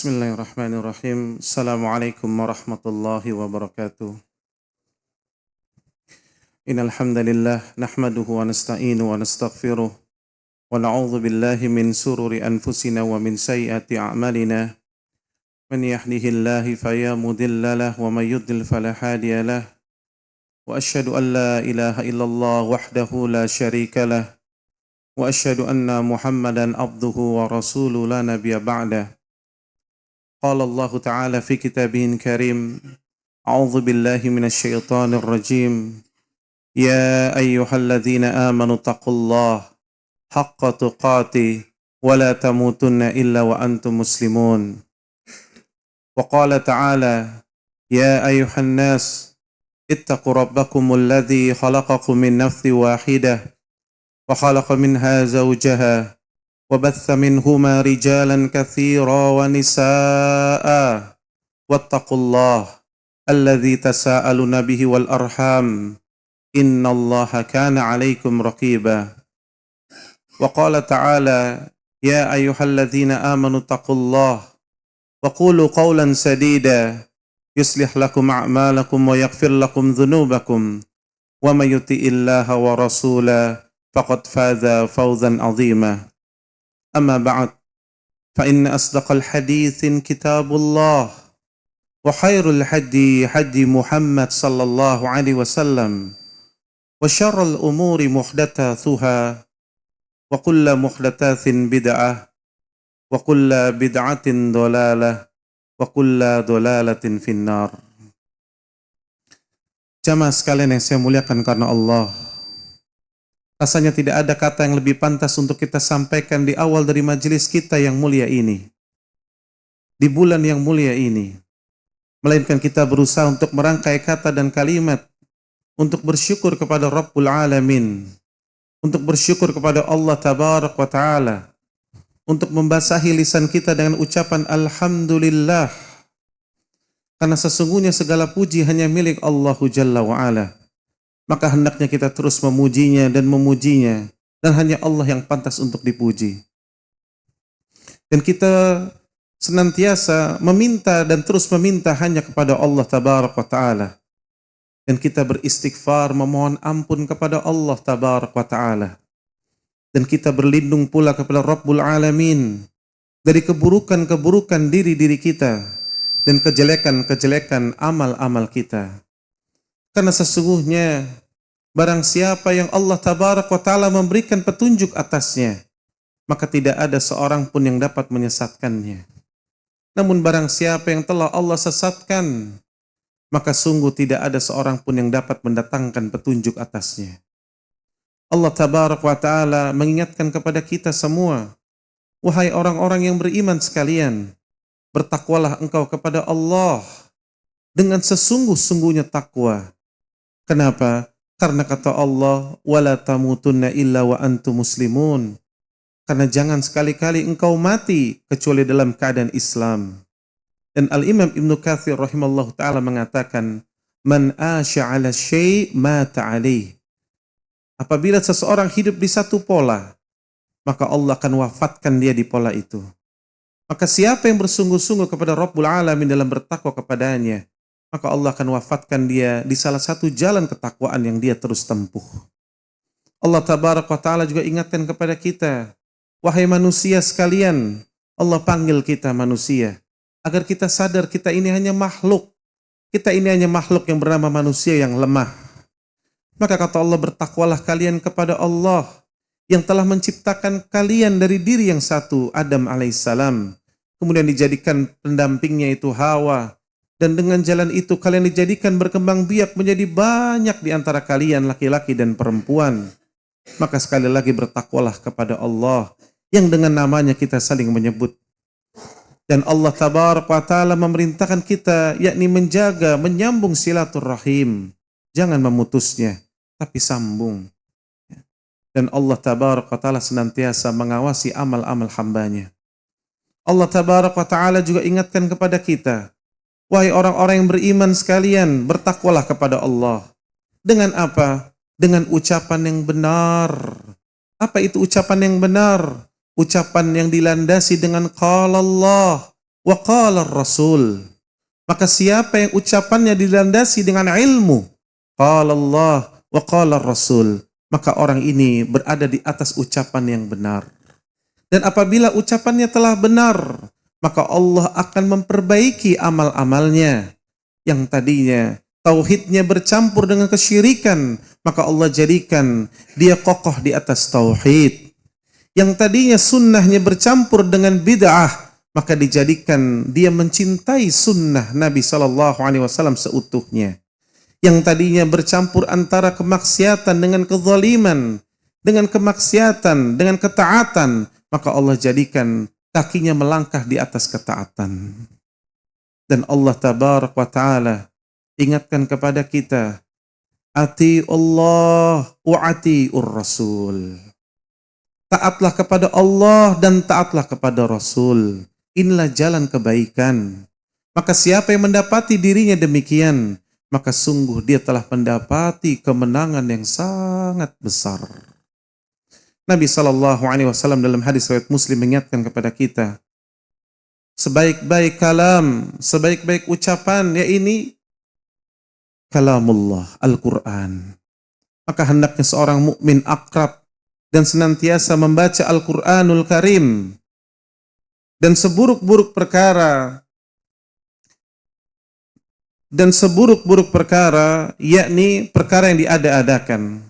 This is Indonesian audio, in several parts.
Bismillahirrahmanirrahim. Assalamualaikum warahmatullahi wabarakatuh. Innal hamdalillah nahmaduhu wa nasta'inu wa nastaghfiruh wa na'udzu billahi min sururi anfusina wa min sayyiati a'malina. Man yahdihillahu fala mudilla lahu wa may yudlil fala hadiya lahu. Wa asyhadu an la ilaha illallah wahdahu la syarika lahu wa asyhadu anna Muhammadan abduhu wa rasuluhu la nabiyya ba'dahu. قال الله تعالى في كتابه الكريم أعوذ بالله من الشيطان الرجيم يا أيها الذين آمنوا اتقوا الله حق تقاته ولا تموتن إلا وأنتم مسلمون وقال تعالى يا أيها الناس اتقوا ربكم الذي خلقكم من نفس واحدة وخلق منها زوجها وبث منهما رجالا كثيرا ونساء واتقوا الله الذي تساءلون به والأرحام إن الله كان عليكم رقيبا وقال تعالى يا أيها الذين آمنوا اتقوا الله وقولوا قولا سديدا يصلح لكم أعمالكم ويغفر لكم ذنوبكم ومن يطع الله ورسوله فقد فاز فوزا عظيما أما بعد فإن أصدق الحديث كتاب الله وخير الهدي هدي محمد صلى الله عليه وسلم وشر الأمور محدثاتها وكل محدثات بدعة وكل بدعة ضلالة وكل ضلالة في النار. Jamaah sekalian yang saya muliakan karena Allah, rasanya tidak ada kata yang lebih pantas untuk kita sampaikan di awal dari majelis kita yang mulia ini, di bulan yang mulia ini, melainkan kita berusaha untuk merangkai kata dan kalimat untuk bersyukur kepada Rabbul Alamin, untuk bersyukur kepada Allah Tabarak wa Ta'ala, untuk membasahi lisan kita dengan ucapan Alhamdulillah, karena sesungguhnya segala puji hanya milik Allah Jalla wa Ala. Maka hendaknya kita terus memujinya, dan hanya Allah yang pantas untuk dipuji. Dan kita senantiasa meminta dan terus meminta hanya kepada Allah Tabarak wa Ta'ala. Dan kita beristighfar, memohon ampun kepada Allah Tabarak wa Ta'ala. Dan kita berlindung pula kepada Rabbul Alamin dari keburukan-keburukan diri-diri kita dan kejelekan-kejelekan amal-amal kita. Karena sesungguhnya barang siapa yang Allah Tabarak wa Ta'ala memberikan petunjuk atasnya, maka tidak ada seorang pun yang dapat menyesatkannya. Namun barang siapa yang telah Allah sesatkan, maka sungguh tidak ada seorang pun yang dapat mendatangkan petunjuk atasnya. Allah Tabarak wa Ta'ala mengingatkan kepada kita semua, wahai orang-orang yang beriman sekalian, bertakwalah engkau kepada Allah dengan sesungguh-sungguhnya takwa. Kenapa? Karena kata Allah, wala tamutunna illa wa antum muslimun. Karena jangan sekali-kali engkau mati kecuali dalam keadaan Islam. Dan Al-Imam Ibnu Katsir rahimallahu taala mengatakan, man asya 'ala syai' mata 'alaih. Apabila seseorang hidup di satu pola, maka Allah akan wafatkan dia di pola itu. Maka siapa yang bersungguh-sungguh kepada Rabbul Alamin dalam bertakwa kepadanya, maka Allah akan wafatkan dia di salah satu jalan ketakwaan yang dia terus tempuh. Allah Tabarak wa Ta'ala juga ingatkan kepada kita, wahai manusia sekalian, Allah panggil kita manusia, agar kita sadar kita ini hanya makhluk. Kita ini hanya makhluk yang bernama manusia yang lemah. Maka kata Allah, bertakwalah kalian kepada Allah yang telah menciptakan kalian dari diri yang satu, Adam alaihissalam. Kemudian dijadikan pendampingnya itu Hawa. Dan dengan jalan itu kalian dijadikan berkembang biak menjadi banyak di antara kalian laki-laki dan perempuan. Maka sekali lagi bertakwalah kepada Allah yang dengan namanya kita saling menyebut. Dan Allah Tabarak wa Ta'ala memerintahkan kita yakni menjaga, menyambung silaturahim. Jangan memutusnya, tapi sambung. Dan Allah Tabarak wa Ta'ala senantiasa mengawasi amal-amal hambanya. Allah Tabarak wa Ta'ala juga ingatkan kepada kita, wahai orang-orang yang beriman sekalian, bertakwalah kepada Allah. Dengan apa? Dengan ucapan yang benar. Apa itu ucapan yang benar? Ucapan yang dilandasi dengan qala Allah wa qala ar-rasul. Maka siapa yang ucapannya dilandasi dengan ilmu, qala Allah wa qala ar-rasul, maka orang ini berada di atas ucapan yang benar. Dan apabila ucapannya telah benar, maka Allah akan memperbaiki amal-amalnya. Yang tadinya tauhidnya bercampur dengan kesyirikan, maka Allah jadikan dia kokoh di atas tauhid. Yang tadinya sunnahnya bercampur dengan bid'ah, maka dijadikan dia mencintai sunnah Nabi SAW seutuhnya. Yang tadinya bercampur antara kemaksiatan dengan kezaliman, dengan kemaksiatan, dengan ketaatan, maka Allah jadikan kakinya melangkah di atas ketaatan. Dan Allah tabarak wa ta'ala ingatkan kepada kita, ati Allah wa ati'ur rasul. Taatlah kepada Allah dan taatlah kepada Rasul. Inilah jalan kebaikan. Maka siapa yang mendapati dirinya demikian, maka sungguh dia telah mendapati kemenangan yang sangat besar. Nabi SAW dalam hadis riwayat Muslim mengingatkan kepada kita, sebaik-baik kalam, sebaik-baik ucapan, ya ini kalamullah, Al-Quran. Maka hendaknya seorang mukmin akrab dan senantiasa membaca Al-Quranul Karim. Dan seburuk-buruk perkara, yakni perkara yang diada-adakan.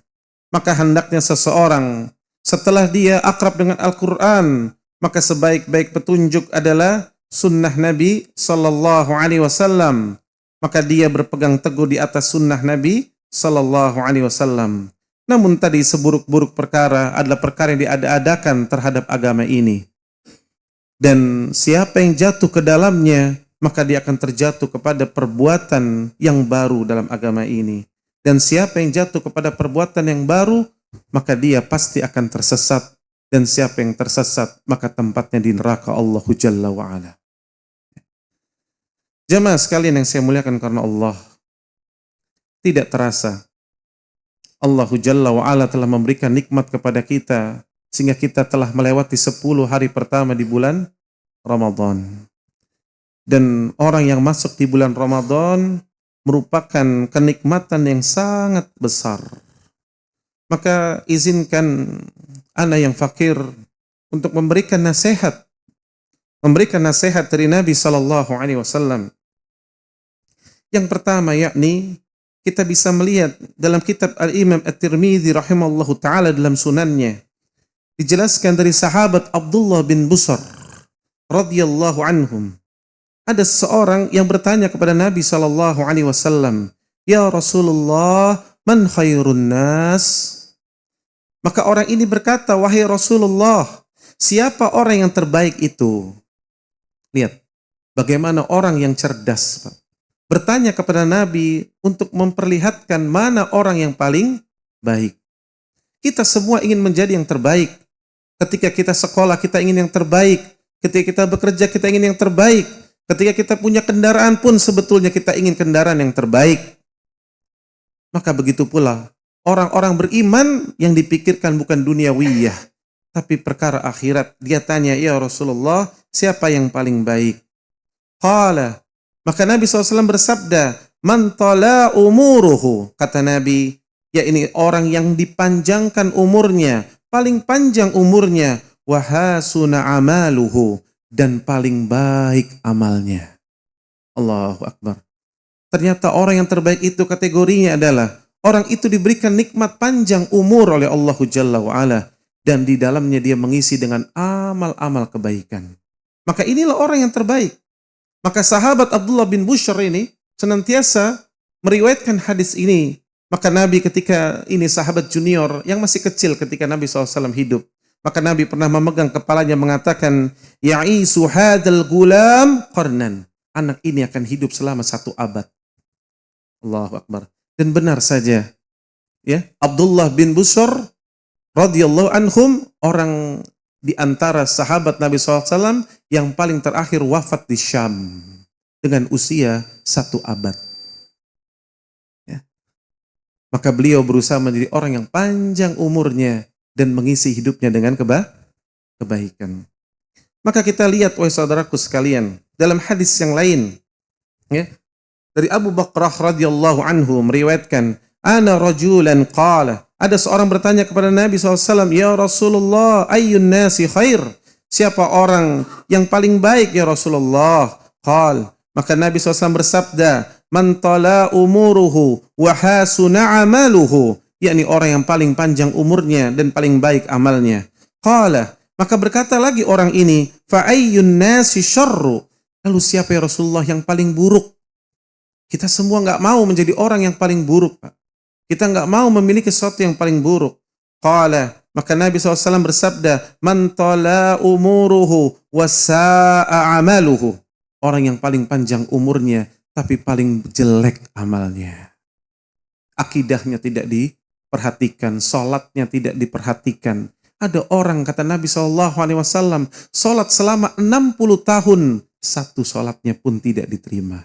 Maka hendaknya seseorang setelah dia akrab dengan Al-Quran, maka sebaik-baik petunjuk adalah sunnah Nabi Sallallahu Alaihi Wasallam. Maka dia berpegang teguh di atas sunnah Nabi Sallallahu Alaihi Wasallam. Namun tadi seburuk-buruk perkara adalah perkara yang diada-adakan terhadap agama ini. Dan siapa yang jatuh ke dalamnya, maka dia akan terjatuh kepada perbuatan yang baru dalam agama ini. Dan siapa yang jatuh kepada perbuatan yang baru, maka dia pasti akan tersesat. Dan siapa yang tersesat, maka tempatnya di neraka Allah Jalla wa'ala. Jamaah sekalian yang saya muliakan karena Allah, tidak terasa Allah Jalla wa'ala telah memberikan nikmat kepada kita, sehingga kita telah melewati 10 hari pertama di bulan Ramadan. Dan orang yang masuk di bulan Ramadan merupakan kenikmatan yang sangat besar. Maka izinkan ana yang fakir untuk memberikan nasihat. Memberikan nasihat dari Nabi SAW. Yang pertama yakni, kita bisa melihat dalam kitab Al-Imam At-Tirmidzi rahimallahu ta'ala dalam sunannya. Dijelaskan dari sahabat Abdullah bin Busr radhiyallahu anhum. Ada seorang yang bertanya kepada Nabi SAW, ya Rasulullah, man khairun nas? Maka orang ini berkata, wahai Rasulullah, siapa orang yang terbaik itu? Lihat, bagaimana orang yang cerdas, Pak, bertanya kepada Nabi untuk memperlihatkan mana orang yang paling baik. Kita semua ingin menjadi yang terbaik. Ketika kita sekolah, kita ingin yang terbaik. Ketika kita bekerja, kita ingin yang terbaik. Ketika kita punya kendaraan pun sebetulnya kita ingin kendaraan yang terbaik. Maka begitu pula orang-orang beriman yang dipikirkan bukan duniawiyah, tapi perkara akhirat. Dia tanya, ya Rasulullah, siapa yang paling baik? Qala, maka Nabi SAW bersabda, man tala umuruhu. Kata Nabi, ya ini orang yang dipanjangkan umurnya, paling panjang umurnya, wa hasuna amaluhu, dan paling baik amalnya. Allahu Akbar. Ternyata orang yang terbaik itu kategorinya adalah orang itu diberikan nikmat panjang umur oleh Allah Jalla wa'ala, dan di dalamnya dia mengisi dengan amal-amal kebaikan. Maka inilah orang yang terbaik. Maka sahabat Abdullah bin Bushr ini senantiasa meriwayatkan hadis ini. Maka Nabi ketika ini sahabat junior yang masih kecil ketika Nabi SAW hidup. Maka Nabi pernah memegang kepalanya mengatakan, ya'isu hadal gulam qarnan. Anak ini akan hidup selama 1 abad. Allahu Akbar. Dan benar saja, ya, Abdullah bin Bushr radhiyallahu anhum, orang di antara sahabat Nabi SAW yang paling terakhir wafat di Syam dengan usia 1 abad. Ya. Maka beliau berusaha menjadi orang yang panjang umurnya dan mengisi hidupnya dengan kebaikan. Maka kita lihat, wahai saudaraku sekalian, dalam hadis yang lain, ya, dari Abu Bakrah radhiyallahu anhu meriwayatkan, ana rajulan qala, ada seorang bertanya kepada Nabi SAW, ya Rasulullah, ayyun nasi khair, siapa orang yang paling baik ya Rasulullah? Qal, maka Nabi SAW bersabda, man tala umuruhu wa hasuna amaluhu, yakni orang yang paling panjang umurnya dan paling baik amalnya. Qala, maka berkata lagi orang ini, fa ayyun nasi syarru, lalu siapa ya Rasulullah yang paling buruk? Kita semua nggak mau menjadi orang yang paling buruk, Pak. Kita nggak mau memiliki sesuatu yang paling buruk. Qala, maka Nabi SAW bersabda, man tala umuruhu wa sa'a amaluhu, orang yang paling panjang umurnya tapi paling jelek amalnya. Akidahnya tidak diperhatikan, salatnya tidak diperhatikan. Ada orang, kata Nabi SAW, salat selama 60 tahun, satu salatnya pun tidak diterima.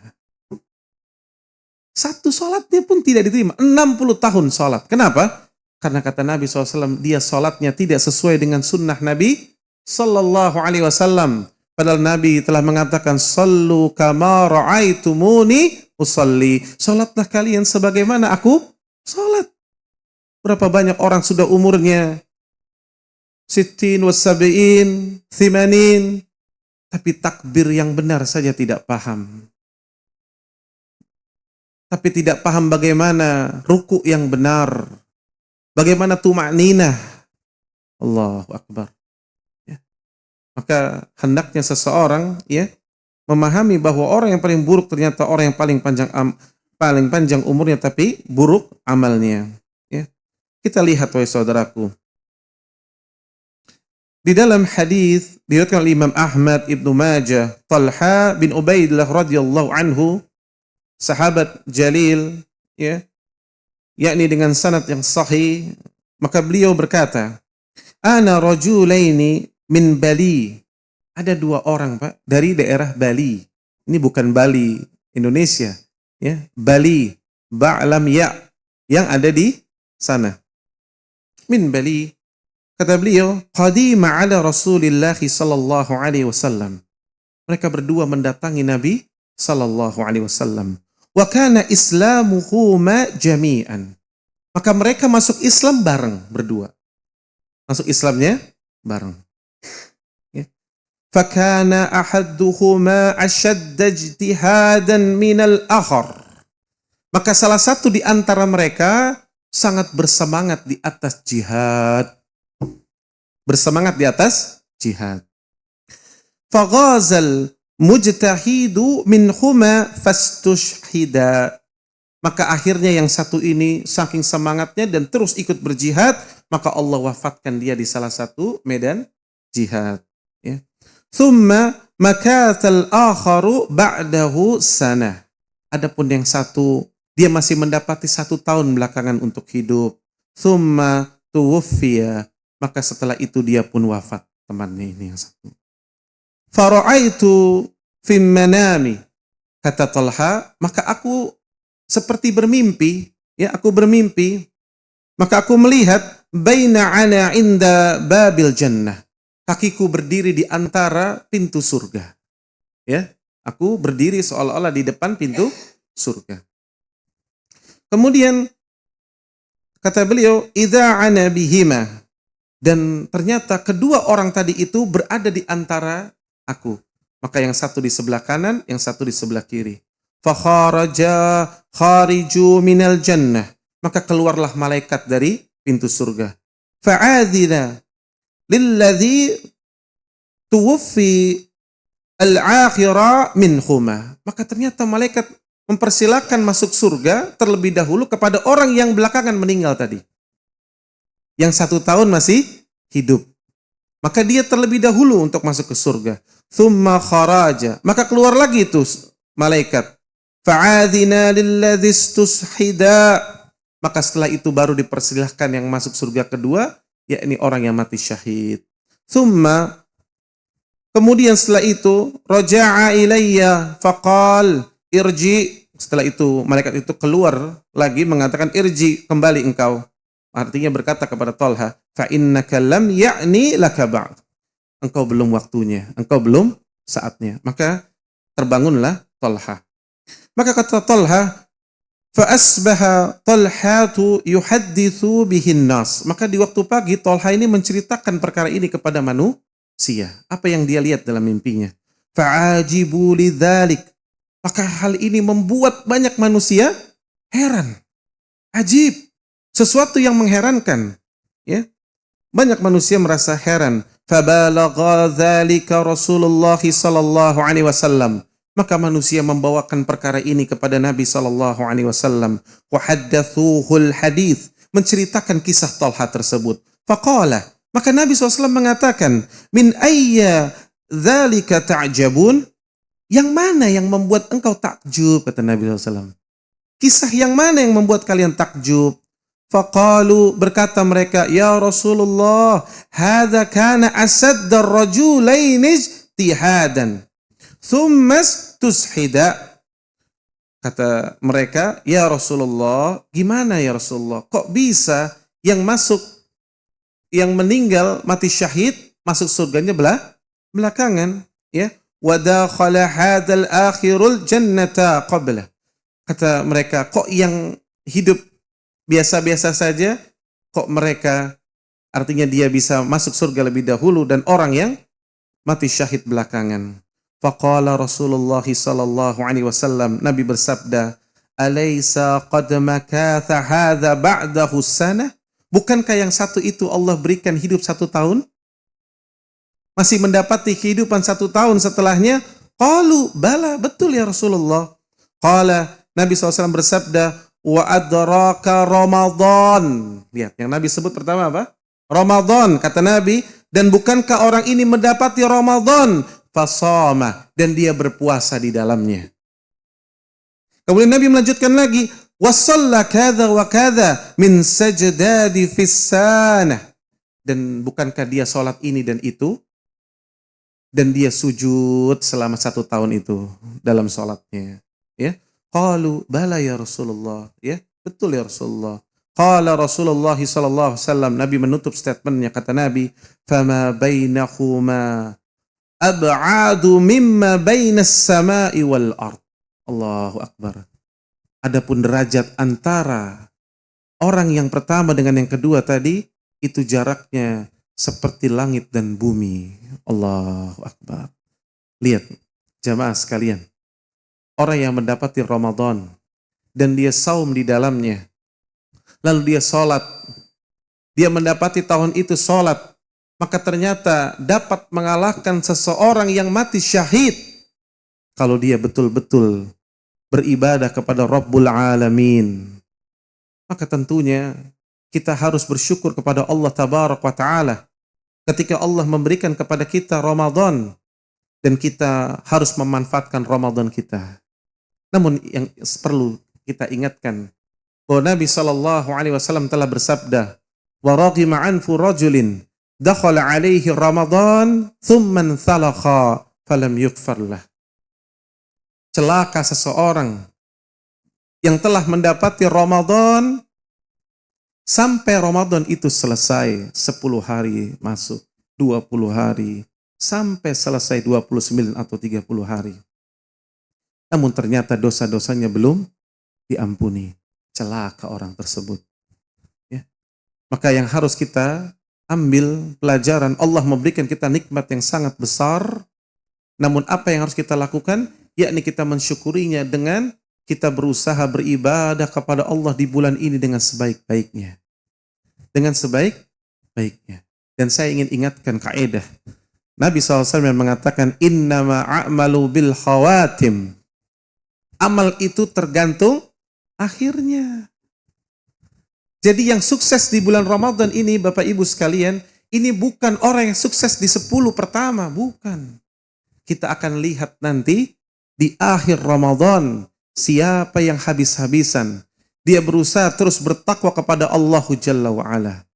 Satu salatnya pun tidak diterima. 60 tahun salat. Kenapa? Karena kata Nabi SAW, dia salatnya tidak sesuai dengan sunnah Nabi SAW. Padahal Nabi telah mengatakan, sallu kama ra'aitumuni usalli. Salatlah kalian sebagaimana aku salat. Berapa banyak orang sudah umurnya sittin wa sab'in, thimanin, tapi takbir yang benar saja tidak paham. Tapi tidak paham bagaimana ruku yang benar, bagaimana tuma'ninah. Allahu Akbar. Ya. Maka hendaknya seseorang, ya, memahami bahwa orang yang paling buruk ternyata orang yang paling panjang umurnya tapi buruk amalnya. Ya. Kita lihat, wahai saudaraku, di dalam hadis diriwayatkan oleh Imam Ahmad, Ibnu Majah, Talha bin Ubaidillah radhiyallahu anhu, sahabat jalil, ya, yakni dengan sanad yang sahih, maka beliau berkata, ana rajulaini min Bali. Ada dua orang, Pak, dari daerah Bali. Ini bukan Bali Indonesia, ya, Bali, ba'lam ya, yang ada di sana. Min Bali. Kata beliau, qadima ala Rasulillah sallallahu alaihi wasallam. Mereka berdua mendatangi Nabi sallallahu alaihi wasallam. Wa kana islamuhuma jami'an. Maka mereka masuk Islam bareng berdua. Masuk Islamnya bareng. Ya. Fakana ahaduhuma ashadda ijtihadan minal akhar. Maka salah satu di antara mereka sangat bersemangat di atas jihad. Bersemangat di atas jihad. Faghazal mujtahidu minhuma fastushhida. Maka akhirnya yang satu ini saking semangatnya dan terus ikut berjihad, maka Allah wafatkan dia di salah satu medan jihad. Ya. Thumma makathal akharu ba'dahu sanah. Adapun yang satu, dia masih mendapati 1 tahun belakangan untuk hidup. Thumma tuwuffiya. Maka setelah itu dia pun wafat, temannya ini yang satu. Fara'aitu fim manami, kata Talha, maka aku seperti bermimpi, ya, aku bermimpi, maka aku melihat baina ana inda babil jannah, kakiku berdiri di antara pintu surga. Ya, aku berdiri seolah-olah di depan pintu surga. Kemudian kata beliau, idza ana bihima, dan ternyata kedua orang tadi itu berada di antara aku. Maka yang satu di sebelah kanan, yang satu di sebelah kiri. Fakharaja khariju minal jannah. Maka keluarlah malaikat dari pintu surga. Fa'adhina lilladhi tuwuffi al-akhira minhuma. Maka ternyata malaikat mempersilakan masuk surga terlebih dahulu kepada orang yang belakangan meninggal tadi. Yang 1 tahun masih hidup. Maka dia terlebih dahulu untuk masuk ke surga. Thumma kharaja. Maka keluar lagi itu malaikat. Fa'adhina lilladhi istushhida. Maka setelah itu baru dipersilahkan yang masuk surga kedua, yakni orang yang mati syahid. Thumma, kemudian setelah itu, raja'a ilayya faqal irji. Setelah itu malaikat itu keluar lagi mengatakan irji, kembali engkau. Artinya berkata kepada Talha, fa innaka lam ya'ni laka ba'd. Engkau belum waktunya, engkau belum saatnya. Maka terbangunlah Talha. Maka kata Talha, fa asbaha Talhatu yuhadditsu bihin nas. Maka di waktu pagi Talha ini menceritakan perkara ini kepada manusia. Apa yang dia lihat dalam mimpinya. Fa'ajibu lidzalik. Maka hal ini membuat banyak manusia heran. Ajib. Sesuatu yang mengherankan. Ya. Banyak manusia merasa heran. Fabalagha dzalika Rasulullah sallallahu alaihi wasallam. Maka manusia membawakan perkara ini kepada Nabi sallallahu alaihi wasallam. Wa haddatsuhul hadits, menceritakan kisah Talha tersebut. Faqala, maka Nabi SAW mengatakan, min ayya dzalika ta'jabun? Yang mana yang membuat engkau takjub, kata Nabi SAW. Kisah yang mana yang membuat kalian takjub? Faqalu, berkata mereka, ya Rasulullah, hadza kana asadda ar-rajulain ijtihadan. Thummas tushida. Kata mereka, ya Rasulullah, gimana ya Rasulullah? Kok bisa yang meninggal mati syahid masuk surganya belakangan, ya? Wa dakhala hadzal akhirul jannata qabla. Kata mereka, kok yang hidup biasa-biasa saja, kok mereka artinya dia bisa masuk surga lebih dahulu dan orang yang mati syahid belakangan. Faqala Rasulullah sallallahu alaihi wasallam, Nabi bersabda, "Alaysa qad makatha hadza ba'dahu sanah?" Bukankah yang satu itu Allah berikan hidup 1 tahun? Masih mendapati kehidupan 1 tahun setelahnya? Qalu, bala, betul ya Rasulullah. Qala, Nabi SAW bersabda, "Wa adraka Ramadan." Lihat, yang Nabi sebut pertama apa? Ramadan, kata Nabi. Dan bukankah orang ini mendapati Ramadan? Fasama, dan dia berpuasa di dalamnya. Kemudian Nabi melanjutkan lagi, wasalla kadza wa kadza min sajdadi fis sanah. Dan bukankah dia sholat ini dan itu? Dan dia sujud selama 1 tahun itu dalam sholatnya. Ya, qalu bala ya Rasulullah. Ya, betul ya Rasulullah. Qala Rasulullah sallallahu alaihi wasallam, Nabi menutup statementnya, kata Nabi, fama bainahuma ab'adu mimma bainas sama'i wal ard. Allahu akbar. Adapun derajat antara orang yang pertama dengan yang kedua tadi, itu jaraknya seperti langit dan bumi. Allahu akbar. Lihat jamaah sekalian, orang yang mendapati Ramadan dan dia saum di dalamnya, lalu dia sholat, dia mendapati tahun itu sholat, maka ternyata dapat mengalahkan seseorang yang mati syahid kalau dia betul-betul beribadah kepada Rabbul Alamin. Maka tentunya kita harus bersyukur kepada Allah Tabaraka wa Ta'ala ketika Allah memberikan kepada kita Ramadan, dan kita harus memanfaatkan Ramadan kita. Namun yang perlu kita ingatkan bahwa Nabi SAW telah bersabda, wa raghima anfu rajulin dakhala alaihi Ramadan thumma thalakha falam yughfar lah. Celaka seseorang yang telah mendapati Ramadan sampai Ramadan itu selesai, 10 hari masuk, 20 hari, sampai selesai 29 atau 30 hari. Namun ternyata dosa-dosanya belum diampuni. Celaka orang tersebut. Ya. Maka yang harus kita ambil pelajaran, Allah memberikan kita nikmat yang sangat besar. Namun apa yang harus kita lakukan? Yakni kita mensyukurinya dengan kita berusaha beribadah kepada Allah di bulan ini dengan sebaik-baiknya. Dengan sebaik-baiknya. Dan saya ingin ingatkan kaidah. Nabi SAW yang mengatakan, innama a'malu bil khawatim. Amal itu tergantung akhirnya. Jadi yang sukses di bulan Ramadan ini, Bapak Ibu sekalian, ini bukan orang yang sukses di 10 pertama, bukan. Kita akan lihat nanti di akhir Ramadan, siapa yang habis-habisan. Dia berusaha terus bertakwa kepada Allah Jalla wa'ala.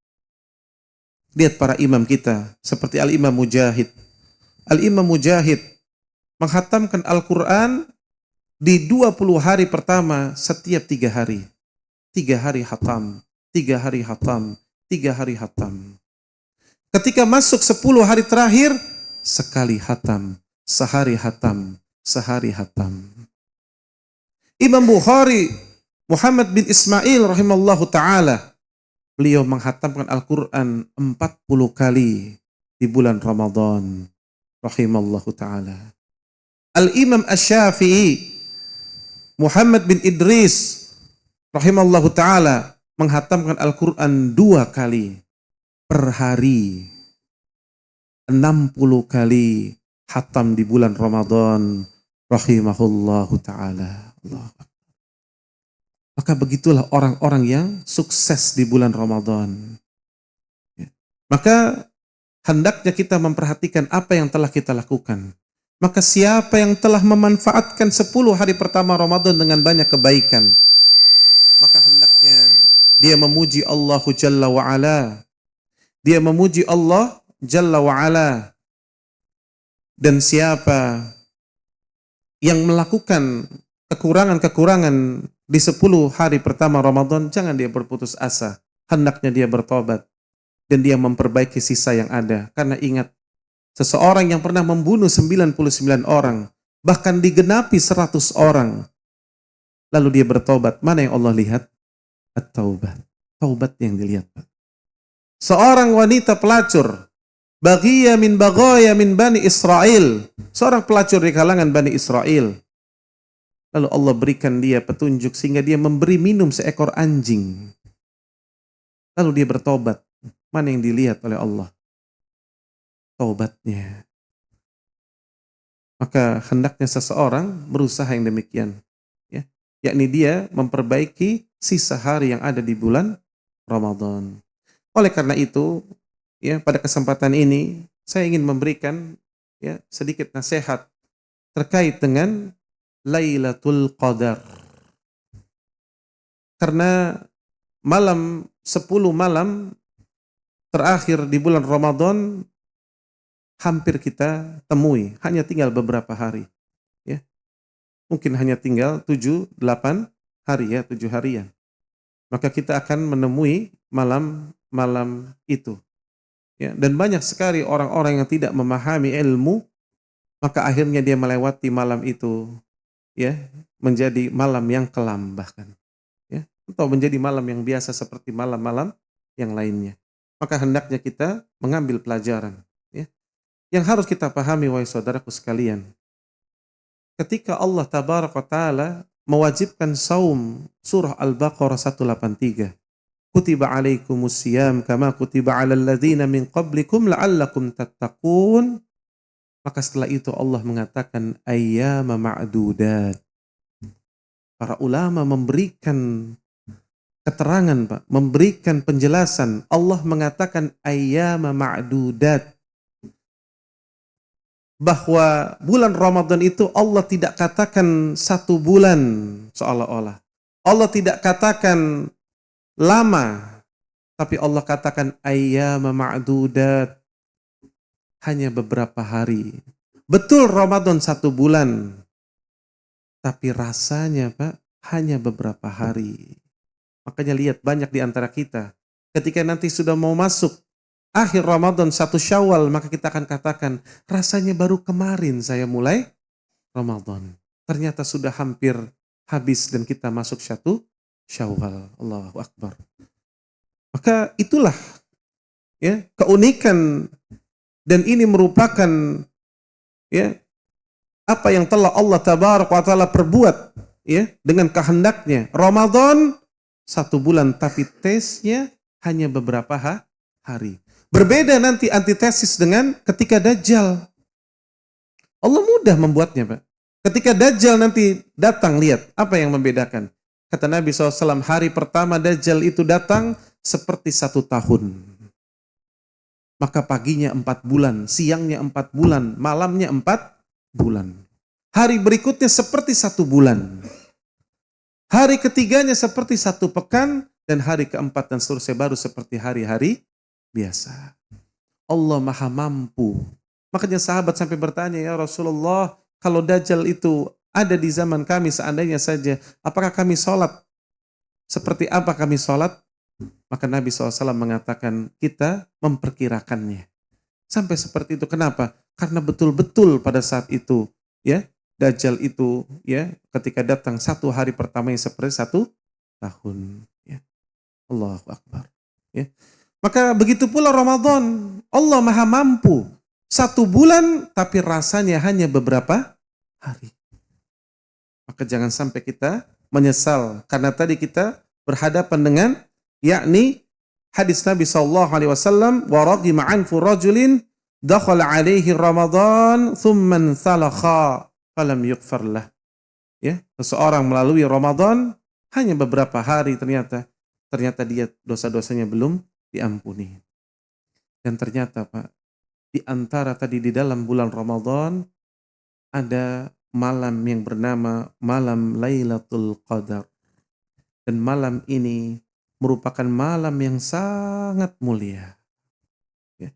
Lihat para imam kita, seperti Al-Imam Mujahid. Al-Imam Mujahid menghatamkan Al-Quran di 20 hari pertama setiap 3 hari. 3 hari hatam, 3 hari hatam, 3 hari hatam. Ketika masuk 10 hari terakhir, sekali hatam, sehari hatam, sehari hatam. Imam Bukhari Muhammad bin Ismail rahimallahu ta'ala, beliau menghatamkan Al-Quran 40 kali di bulan Ramadan rahimallahu ta'ala. Al-Imam Asy-Syafi'i Muhammad bin Idris rahimallahu ta'ala menghatamkan Al-Quran 2 kali per hari. 60 kali hatam di bulan Ramadan rahimahullahu ta'ala. Allah. Maka begitulah orang-orang yang sukses di bulan Ramadan. Maka hendaknya kita memperhatikan apa yang telah kita lakukan. Maka siapa yang telah memanfaatkan 10 hari pertama Ramadan dengan banyak kebaikan, maka hendaknya dia memuji Allah Jalla wa'ala. Dia memuji Allah Jalla wa'ala. Dan siapa yang melakukan kekurangan-kekurangan di 10 hari pertama Ramadan, jangan dia berputus asa. Hendaknya dia bertobat dan dia memperbaiki sisa yang ada. Karena ingat, seseorang yang pernah membunuh 99 orang, bahkan digenapi 100 orang, lalu dia bertobat, mana yang Allah lihat? At-taubat. Taubat yang dilihat. Seorang wanita pelacur, Baghiyah min baghaya min Bani Israel, seorang pelacur di kalangan Bani Israel. Lalu Allah berikan dia petunjuk sehingga dia memberi minum seekor anjing. Lalu dia bertobat. Mana yang dilihat oleh Allah? Taubatnya. Maka hendaknya seseorang berusaha yang demikian. Ya. Yakni dia memperbaiki sisa hari yang ada di bulan Ramadan. Oleh karena itu, ya, pada kesempatan ini saya ingin memberikan ya sedikit nasihat terkait dengan Lailatul Qadar. Karena 10 malam terakhir di bulan Ramadan hampir kita temui, hanya tinggal beberapa hari. Ya. Mungkin hanya tinggal 7-8 hari ya, 7 harian. Maka kita akan menemui malam-malam itu. Ya, dan banyak sekali orang-orang yang tidak memahami ilmu, maka akhirnya dia melewati malam itu, ya, menjadi malam yang kelam bahkan, ya, atau menjadi malam yang biasa seperti malam-malam yang lainnya. Maka hendaknya kita mengambil pelajaran, ya. Yang harus kita pahami, wahai saudaraku sekalian, ketika Allah Tabaraka Ta'ala mewajibkan saum, surah Al-Baqarah 183, kutiba alaikumus siyam kama kutiba alal ladzina min qablikum la'allakum tattaqun. Maka setelah itu Allah mengatakan ayyama ma'dudat. Para ulama memberikan keterangan, Pak, memberikan penjelasan. Allah mengatakan ayyama ma'dudat, bahwa bulan Ramadan itu Allah tidak katakan 1 bulan seolah-olah. Allah tidak katakan lama, tapi Allah katakan ayyama ma'dudat, hanya beberapa hari. Betul Ramadan 1 bulan, tapi rasanya, Pak, hanya beberapa hari. Makanya lihat banyak di antara kita, ketika nanti sudah mau masuk akhir Ramadan 1 Syawal, maka kita akan katakan, rasanya baru kemarin saya mulai Ramadan. Ternyata sudah hampir habis dan kita masuk 1 Syawal. Allahu Akbar. Maka itulah ya keunikan, dan ini merupakan ya apa yang telah Allah Tabaraka wa Ta'ala perbuat ya dengan kehendaknya. Ramadan 1 bulan, tapi tesnya hanya beberapa hari. Berbeda nanti antitesis dengan ketika Dajjal. Allah mudah membuatnya, Pak. Ketika Dajjal nanti datang, lihat apa yang membedakan. Kata Nabi SAW, hari pertama Dajjal itu datang seperti 1 tahun. Maka paginya 4 bulan, siangnya 4 bulan, malamnya 4 bulan. Hari berikutnya seperti 1 bulan. Hari ketiganya seperti 1 pekan, dan hari keempat dan seterusnya baru seperti hari-hari biasa. Allah Maha Mampu. Makanya sahabat sampai bertanya, ya Rasulullah, kalau Dajjal itu ada di zaman kami seandainya saja, apakah kami sholat? Seperti apa kami sholat? Maka Nabi SAW mengatakan, kita memperkirakannya. Sampai seperti itu. Kenapa? Karena betul-betul pada saat itu, ya, Dajjal itu ya ketika datang 1 hari pertamanya seperti 1 tahun. Ya. Allahu Akbar. Ya. Maka begitu pula Ramadan. Allah maha mampu. 1 bulan tapi rasanya hanya beberapa hari. Maka jangan sampai kita menyesal. Karena tadi kita berhadapan dengan yakni hadis Nabi SAW. وَرَغِمَ عَنْفُ رَجُلٍ دَخَلَ عَلَيْهِ رَمَضَانِ ثُمَّ انْثَلَخَا فَلَمْ يُغْفَرْ لَهُ. Ya, seseorang melalui Ramadan hanya beberapa hari ternyata dia dosa-dosanya belum diampuni. Dan ternyata Pak, di antara tadi di dalam bulan Ramadan ada malam yang bernama malam Lailatul Qadar. Dan malam ini merupakan malam yang sangat mulia. Ya.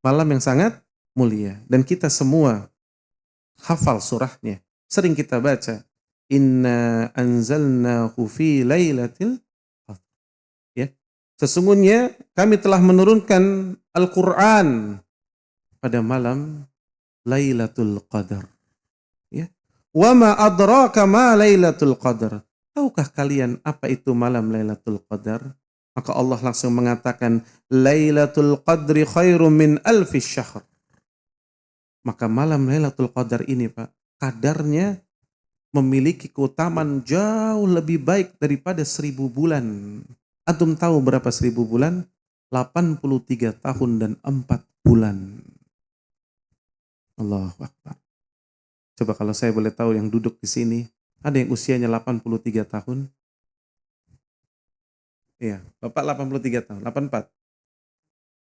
Malam yang sangat mulia. Dan kita semua hafal surahnya. Sering kita baca. Inna anzalnahu fi lailatil qadar. Ya. Sesungguhnya kami telah menurunkan Al-Quran pada malam Lailatul Qadar. Ya. Wa ma adraka ma Lailatul Qadar. Tahukah kalian apa itu malam Lailatul Qadar? Maka Allah langsung mengatakan Lailatul Qadri khairum min alfi syahr. Maka malam Lailatul Qadar ini Pak, kadarnya memiliki keutamaan jauh lebih baik daripada 1000 bulan. Antum tahu berapa 1000 bulan? 83 tahun dan 4 bulan. Allahu Akbar. Coba kalau saya boleh tahu yang duduk di sini, ada yang usianya 83 tahun? Iya, Bapak 83 tahun, 84,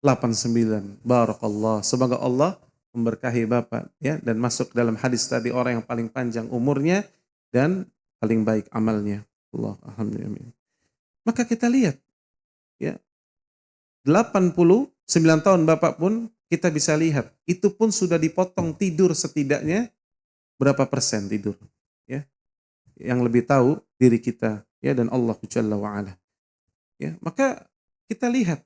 89. Barakallah. Semoga Allah memberkahi Bapak ya dan masuk dalam hadis tadi orang yang paling panjang umurnya dan paling baik amalnya. Allah alhamdulillah. Maka kita lihat ya 89 tahun Bapak pun kita bisa lihat itu pun sudah dipotong tidur setidaknya berapa persen tidur ya. Yang lebih tahu diri kita ya dan Allah Jalla wa Ala. Ya, maka kita lihat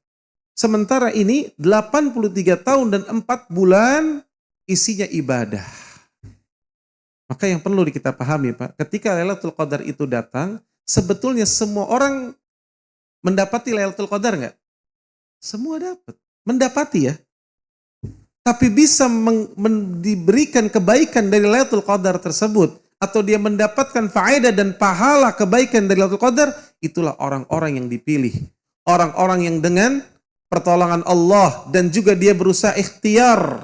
sementara ini 83 tahun dan 4 bulan isinya ibadah. Maka yang perlu kita pahami Pak, ketika Lailatul Qadar itu datang, sebetulnya semua orang mendapati Lailatul Qadar enggak? Semua dapat. Mendapati ya. Tapi bisa diberikan kebaikan dari Lailatul Qadar tersebut atau dia mendapatkan faedah dan pahala kebaikan dari Lailatul Qadar, itulah orang-orang yang dipilih. Orang-orang yang dengan pertolongan Allah dan juga dia berusaha ikhtiar.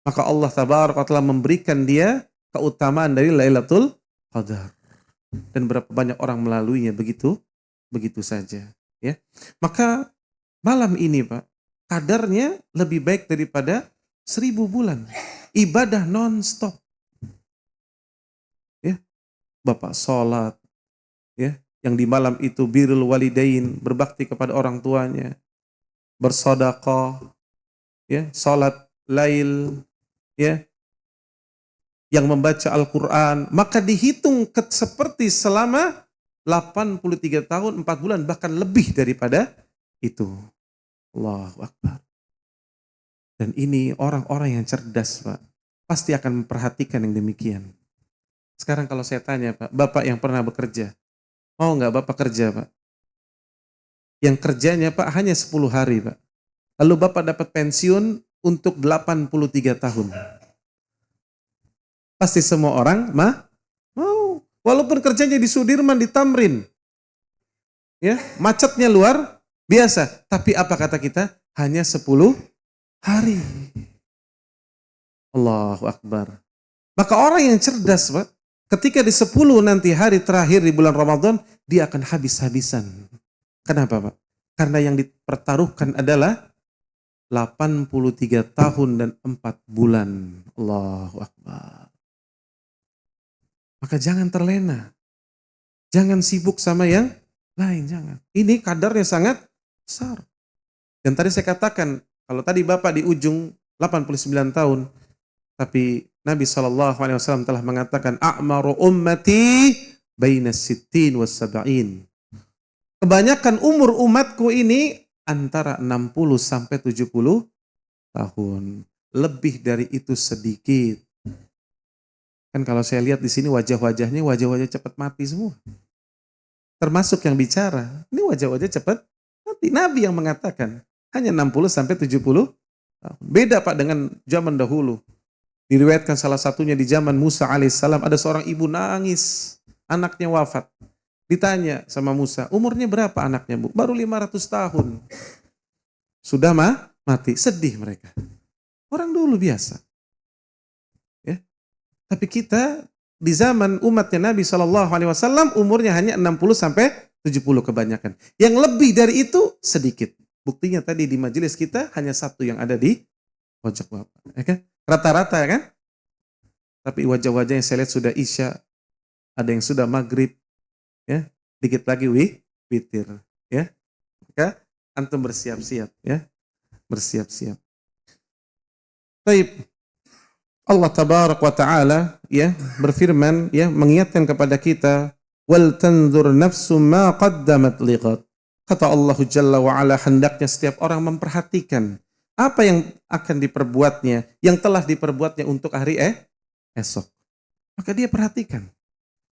Maka Allah tabaraka wa taala memberikan dia keutamaan dari Lailatul Qadar. Dan berapa banyak orang melaluinya begitu saja, ya. Maka malam ini Pak, kadarnya lebih baik daripada 1000 bulan. Ibadah non-stop. Ya. Bapak sholat, ya, yang di malam itu birrul walidain, berbakti kepada orang tuanya, bersedekah, ya, sholat lail, ya, yang membaca Al-Quran, maka dihitung seperti selama 83 tahun, 4 bulan, bahkan lebih daripada itu. Allahu Akbar. Dan ini orang-orang yang cerdas Pak, pasti akan memperhatikan yang demikian. Sekarang kalau saya tanya Pak, Bapak yang pernah bekerja, mau nggak Bapak kerja Pak? Yang kerjanya Pak hanya 10 hari Pak. Lalu Bapak dapat pensiun untuk 83 tahun. Pasti semua orang mau. Walaupun kerjanya di Sudirman, di Tamrin. Ya, macetnya luar biasa. Tapi apa kata kita? Hanya 10 hari. Allahu Akbar. Maka orang yang cerdas Pak, ketika di 10 nanti hari terakhir di bulan Ramadan, dia akan habis-habisan. Kenapa Pak? Karena yang dipertaruhkan adalah 83 tahun dan 4 bulan. Allahu Akbar. Maka jangan terlena. Jangan sibuk sama yang lain, jangan. Ini kadarnya sangat besar. Dan tadi saya katakan, kalau tadi Bapak di ujung 89 tahun, tapi Nabi SAW telah mengatakan, A'maru ummati baina sittin was sab'in. Kebanyakan umur umatku ini antara 60 sampai 70 tahun. Lebih dari itu sedikit. Kan kalau saya lihat di sini wajah-wajahnya wajah-wajah cepat mati semua. Termasuk yang bicara. Ini wajah-wajah cepat mati. Nabi yang mengatakan hanya 60 sampai 70 tahun. Beda Pak dengan zaman dahulu. Diriwayatkan salah satunya di zaman Musa alaihissalam ada seorang ibu nangis, anaknya wafat. Ditanya sama Musa, umurnya berapa anaknya Bu? Baru 500 tahun. Sudah mati, sedih mereka. Orang dulu biasa. Ya. Tapi kita di zaman umatnya Nabi SAW umurnya hanya 60 sampai 70 kebanyakan. Yang lebih dari itu sedikit. Buktinya tadi di majelis kita hanya satu yang ada di pojok Bapak. Ya kan? Rata-rata ya kan? Tapi wajah-wajah yang saya lihat sudah isya, ada yang sudah maghrib, ya, dikit lagi witir, ya. Maka antum bersiap-siap, ya, bersiap-siap. Baik, Allah tabarak wa ta'ala, ya, berfirman, ya, mengingatkan kepada kita, wal tanzur nafsu ma qaddamat liqad. Kata Allah Jalla wa Ala, hendaknya setiap orang memperhatikan apa yang akan diperbuatnya, yang telah diperbuatnya untuk hari esok. Maka dia perhatikan.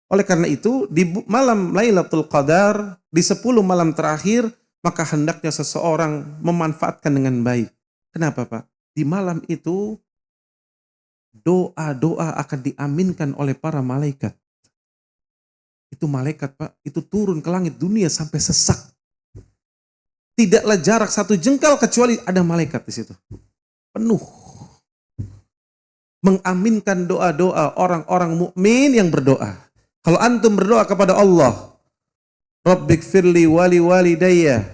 Oleh karena itu, di malam Lailatul Qadar, di 10 malam terakhir, maka hendaknya seseorang memanfaatkan dengan baik. Kenapa Pak? Di malam itu, doa-doa akan diaminkan oleh para malaikat. Itu malaikat Pak, itu turun ke langit dunia sampai sesak. Tidaklah jarak 1 jengkal kecuali ada malaikat di situ. Penuh. Mengaminkan doa-doa orang-orang mukmin yang berdoa. Kalau antum berdoa kepada Allah, Rabbighfirli wali walidayya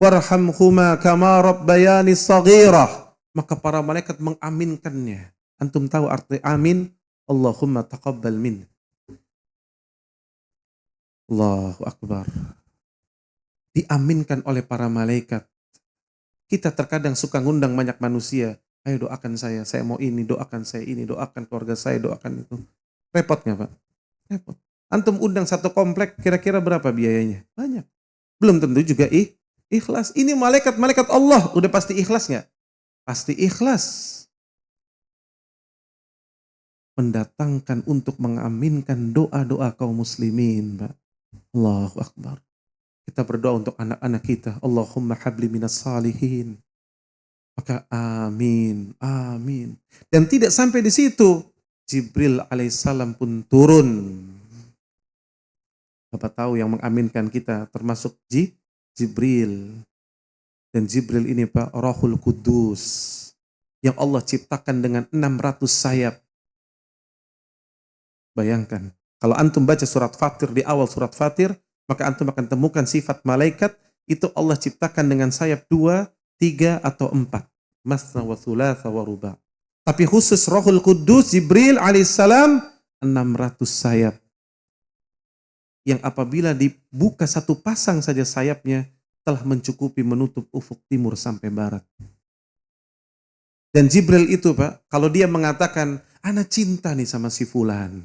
warhamhuma kama rabbayani shaghirah, maka para malaikat mengaminkannya. Antum tahu arti amin? Allahumma taqabbal min. Allahu akbar. Diaminkan oleh para malaikat. Kita terkadang suka ngundang banyak manusia. Ayo doakan saya mau ini, doakan saya ini, doakan keluarga saya, doakan itu. Repot nggak Pak? Repot. Antum undang satu komplek, kira-kira berapa biayanya? Banyak. Belum tentu juga ikhlas. Ini malaikat Allah, udah pasti ikhlas nggak? Pasti ikhlas. Mendatangkan untuk mengaminkan doa-doa kaum muslimin, Pak. Allahu Akbar. Kita berdoa untuk anak-anak kita. Allahumma habli minas salihin. Maka amin, amin. Dan tidak sampai di situ. Jibril alaihissalam pun turun. Bapak tahu yang mengaminkan kita termasuk Jibril. Dan Jibril ini Pak, Rohul Kudus. Yang Allah ciptakan dengan 600 sayap. Bayangkan. Kalau antum baca surat Fatir, di awal surat Fatir, maka antum akan temukan sifat malaikat itu Allah ciptakan dengan sayap 2, 3 atau 4. Masna wa thulatha wa ruba. Tapi khusus Rohul Kudus Jibril alaihissalam 600 sayap. Yang apabila dibuka satu pasang saja sayapnya telah mencukupi menutup ufuk timur sampai barat. Dan Jibril itu Pak, kalau dia mengatakan ana cinta nih sama si fulan,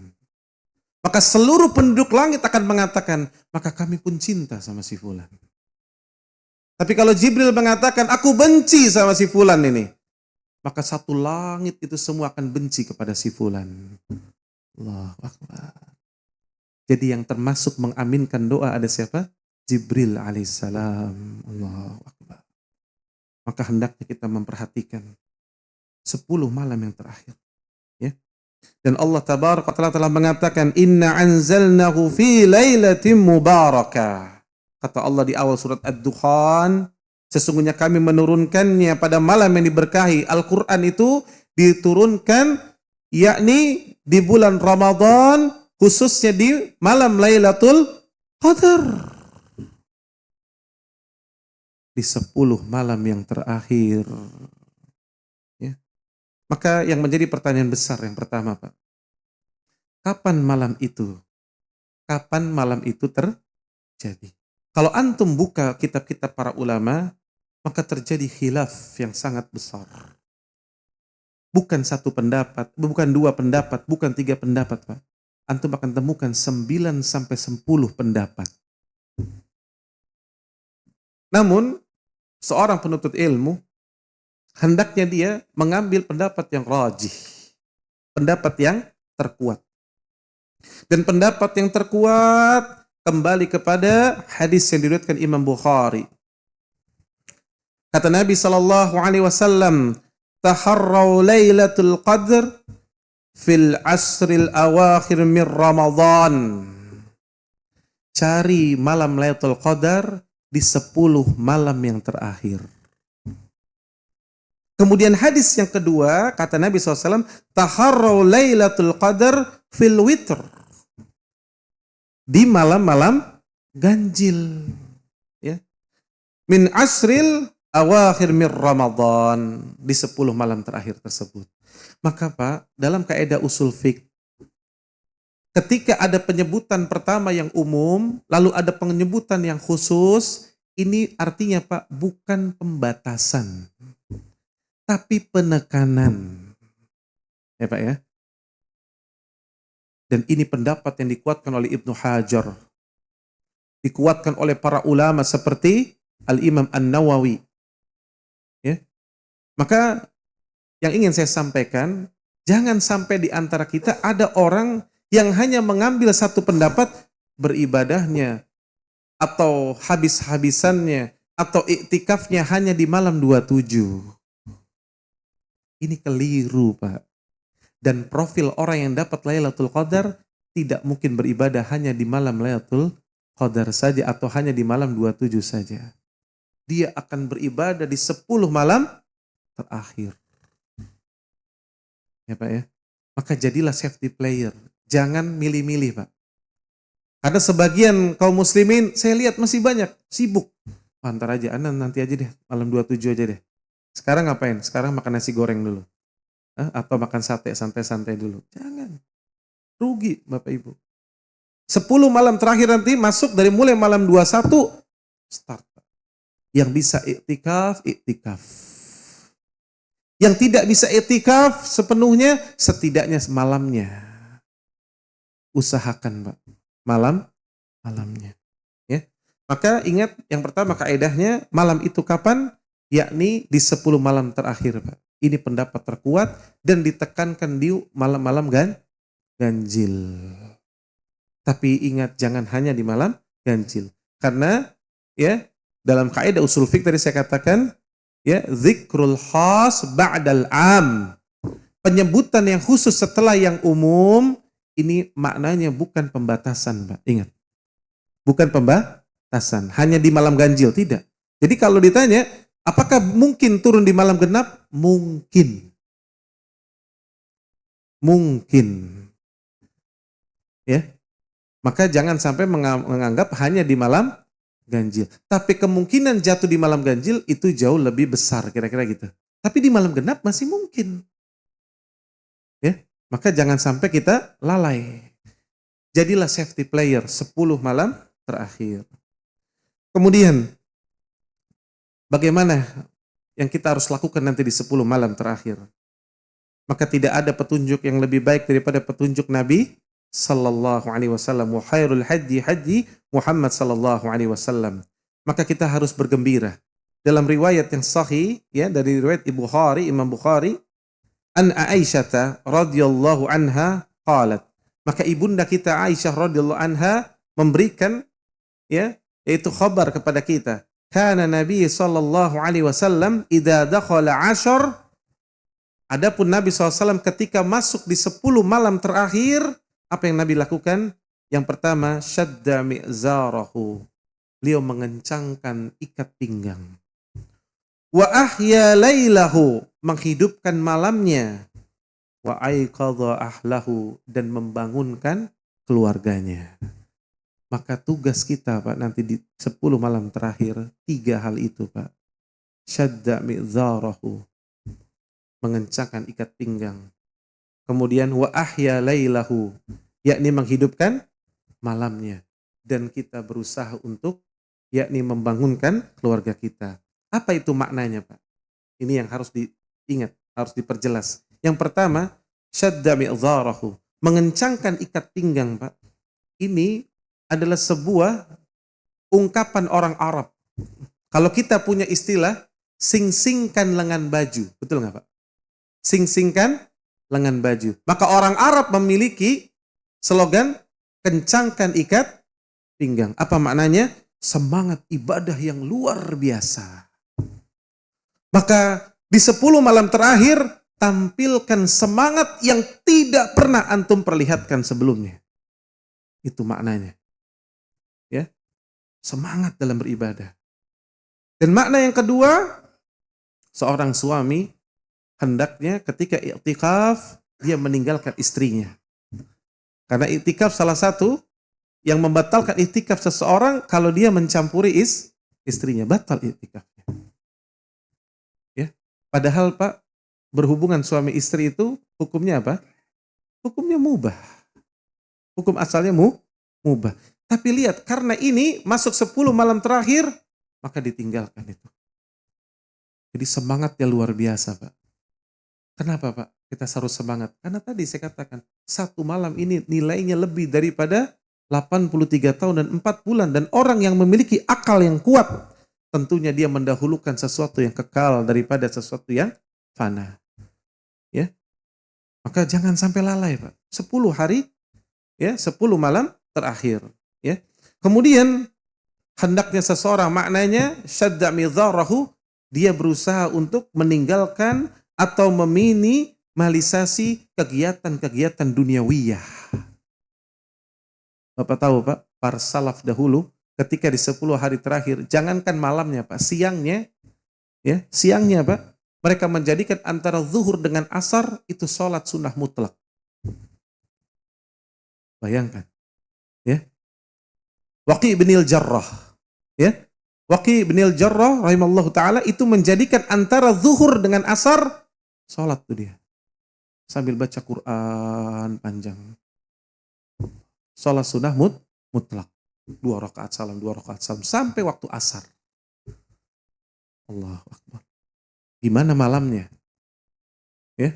maka seluruh penduduk langit akan mengatakan, maka kami pun cinta sama si fulan. Tapi kalau Jibril mengatakan, aku benci sama si fulan ini, maka satu langit itu semua akan benci kepada si fulan. Allahu Akbar. Jadi yang termasuk mengaminkan doa ada siapa? Jibril alaihissalam. Allahu Akbar. Maka hendaknya kita memperhatikan 10 malam yang terakhir. Ya. Dan Allah tabaraka wa ta'ala telah mengatakan inna anzalnahu fi lailatin mubarakah. Kata Allah di awal surat Ad-Dukhan, sesungguhnya kami menurunkannya pada malam yang diberkahi. Al-Quran itu diturunkan yakni di bulan Ramadan, khususnya di malam Lailatul Qadar. Di 10 malam yang terakhir. Maka yang menjadi pertanyaan besar yang pertama Pak, kapan malam itu? Kapan malam itu terjadi? Kalau antum buka kitab-kitab para ulama, maka terjadi khilaf yang sangat besar. Bukan satu pendapat, bukan 2 pendapat, bukan 3 pendapat Pak. Antum akan temukan 9 sampai 10 pendapat. Namun, seorang penuntut ilmu hendaknya dia mengambil pendapat yang rajih, pendapat yang terkuat. Dan pendapat yang terkuat kembali kepada hadis yang diriwayatkan Imam Bukhari. Kata Nabi sallallahu alaihi wasallam, "Taharraw Lailatul Qadr fil asril awakhir min Ramadan." Cari malam Lailatul Qadar di 10 malam yang terakhir. Kemudian hadis yang kedua, kata Nabi SAW, taharraw Lailatul Qadar fil witr. Di malam-malam ganjil. Ya. Min asril awakhir min Ramadan. Di 10 malam terakhir tersebut. Maka Pak, dalam kaidah usul fiqh, ketika ada penyebutan pertama yang umum, lalu ada penyebutan yang khusus, ini artinya Pak, bukan pembatasan, tapi penekanan. Ya Pak ya. Dan ini pendapat yang dikuatkan oleh Ibnu Hajar. Dikuatkan oleh para ulama seperti Al-Imam An-Nawawi. Ya. Maka yang ingin saya sampaikan, jangan sampai di antara kita ada orang yang hanya mengambil satu pendapat, beribadahnya atau habis-habisannya atau iktikafnya hanya di malam 27. Ini keliru Pak. Dan profil orang yang dapat Lailatul Qadar tidak mungkin beribadah hanya di malam Lailatul Qadar saja atau hanya di malam 27 saja. Dia akan beribadah di 10 malam terakhir. Ya Pak ya. Maka jadilah safety player. Jangan milih-milih Pak. Karena sebagian kaum muslimin saya lihat masih banyak sibuk. Antar aja, nanti aja deh, malam 27 aja deh. Sekarang ngapain? Sekarang makan nasi goreng dulu. Atau makan sate, santai-santai dulu. Jangan. Rugi Bapak Ibu. 10 malam terakhir nanti masuk dari mulai malam 21 start. Yang bisa iktikaf, iktikaf. Yang tidak bisa iktikaf sepenuhnya, setidaknya malamnya. Usahakan Pak. Malamnya. Ya. Maka ingat yang pertama kaedahnya, malam itu kapan? Yakni di 10 malam terakhir Pak. Ini pendapat terkuat dan ditekankan di malam-malam ganjil. Tapi ingat jangan hanya di malam ganjil. Karena ya dalam kaidah usul fiqh tadi saya katakan ya zikrul khas ba'dal am. Penyebutan yang khusus setelah yang umum ini maknanya bukan pembatasan Pak. Ingat. Bukan pembatasan. Hanya di malam ganjil tidak. Jadi kalau ditanya apakah mungkin turun di malam genap? Mungkin. Ya. Maka jangan sampai menganggap hanya di malam ganjil. Tapi kemungkinan jatuh di malam ganjil itu jauh lebih besar kira-kira gitu. Tapi di malam genap masih mungkin. Ya. Maka jangan sampai kita lalai. Jadilah safety player 10 malam terakhir. Kemudian bagaimana yang kita harus lakukan nanti di 10 malam terakhir? Maka tidak ada petunjuk yang lebih baik daripada petunjuk Nabi sallallahu alaihi wasallam. Wa khairul haji Muhammad sallallahu alaihi wasallam. Maka kita harus bergembira. Dalam riwayat yang sahih ya dari riwayat Imam Bukhari, an Aisyah radhiyallahu anha qalat. Maka ibunda kita Aisyah radhiyallahu anha memberikan ya yaitu khabar kepada kita. Kana Nabi sallallahu alaihi wasallam idza dakhala 'ashar. Adapun Nabi SAW ketika masuk di 10 malam terakhir, apa yang Nabi lakukan? Yang pertama, syadda mi'zarahu. Beliau mengencangkan ikat pinggang. Wa ahya lailahu, menghidupkan malamnya. Wa aiqadha ahlahu, dan membangunkan keluarganya. Maka tugas kita Pak nanti di 10 malam terakhir 3 hal itu Pak. Syadda mi'zarahu, mengencangkan ikat pinggang. Kemudian wa ahya lailahu, yakni menghidupkan malamnya. Dan kita berusaha untuk yakni membangunkan keluarga kita. Apa itu maknanya Pak? Ini yang harus diingat, harus diperjelas. Yang pertama, syadda mi'zarahu, mengencangkan ikat pinggang Pak. Ini adalah sebuah ungkapan orang Arab. Kalau kita punya istilah sing-singkan lengan baju, betul nggak Pak? Sing-singkan lengan baju. Maka orang Arab memiliki slogan kencangkan ikat pinggang. Apa maknanya? Semangat ibadah yang luar biasa. Maka di 10 malam terakhir tampilkan semangat yang tidak pernah antum perlihatkan sebelumnya. Itu maknanya. Ya. Semangat dalam beribadah. Dan makna yang kedua, seorang suami hendaknya ketika i'tikaf dia meninggalkan istrinya. Karena i'tikaf salah satu yang membatalkan i'tikaf seseorang kalau dia mencampuri istrinya, batal i'tikafnya. Ya. Padahal Pak, berhubungan suami istri itu hukumnya apa? Hukumnya mubah. Hukum asalnya mubah. Tapi lihat, karena ini masuk 10 malam terakhir, maka ditinggalkan itu. Jadi semangatnya luar biasa Pak. Kenapa Pak? Kita harus semangat. Karena tadi saya katakan, 1 malam ini nilainya lebih daripada 83 tahun dan 4 bulan. Dan orang yang memiliki akal yang kuat, tentunya dia mendahulukan sesuatu yang kekal daripada sesuatu yang fana. Ya. Maka jangan sampai lalai Pak. 10 hari, ya, 10 malam terakhir. Ya. Kemudian hendaknya seseorang maknanya syadda midharahu, dia berusaha untuk meninggalkan atau meminimalisasi kegiatan-kegiatan duniawiyah. Bapak tahu Pak, para salaf dahulu ketika di 10 hari terakhir, jangankan malamnya Pak, siangnya, ya, siangnya Pak, mereka menjadikan antara zuhur dengan asar itu sholat sunnah mutlak. Bayangkan, ya. Waqi' bin al-Jarrah, ya. Waqi' bin al-Jarrah rahimallahu taala itu menjadikan antara zuhur dengan asar sholat tuh dia. Sambil baca Quran panjang. Sholat sunnah mutlak. 2 rakaat salam, 2 rakaat salam sampai waktu asar. Allahu Akbar. Gimana malamnya? Ya.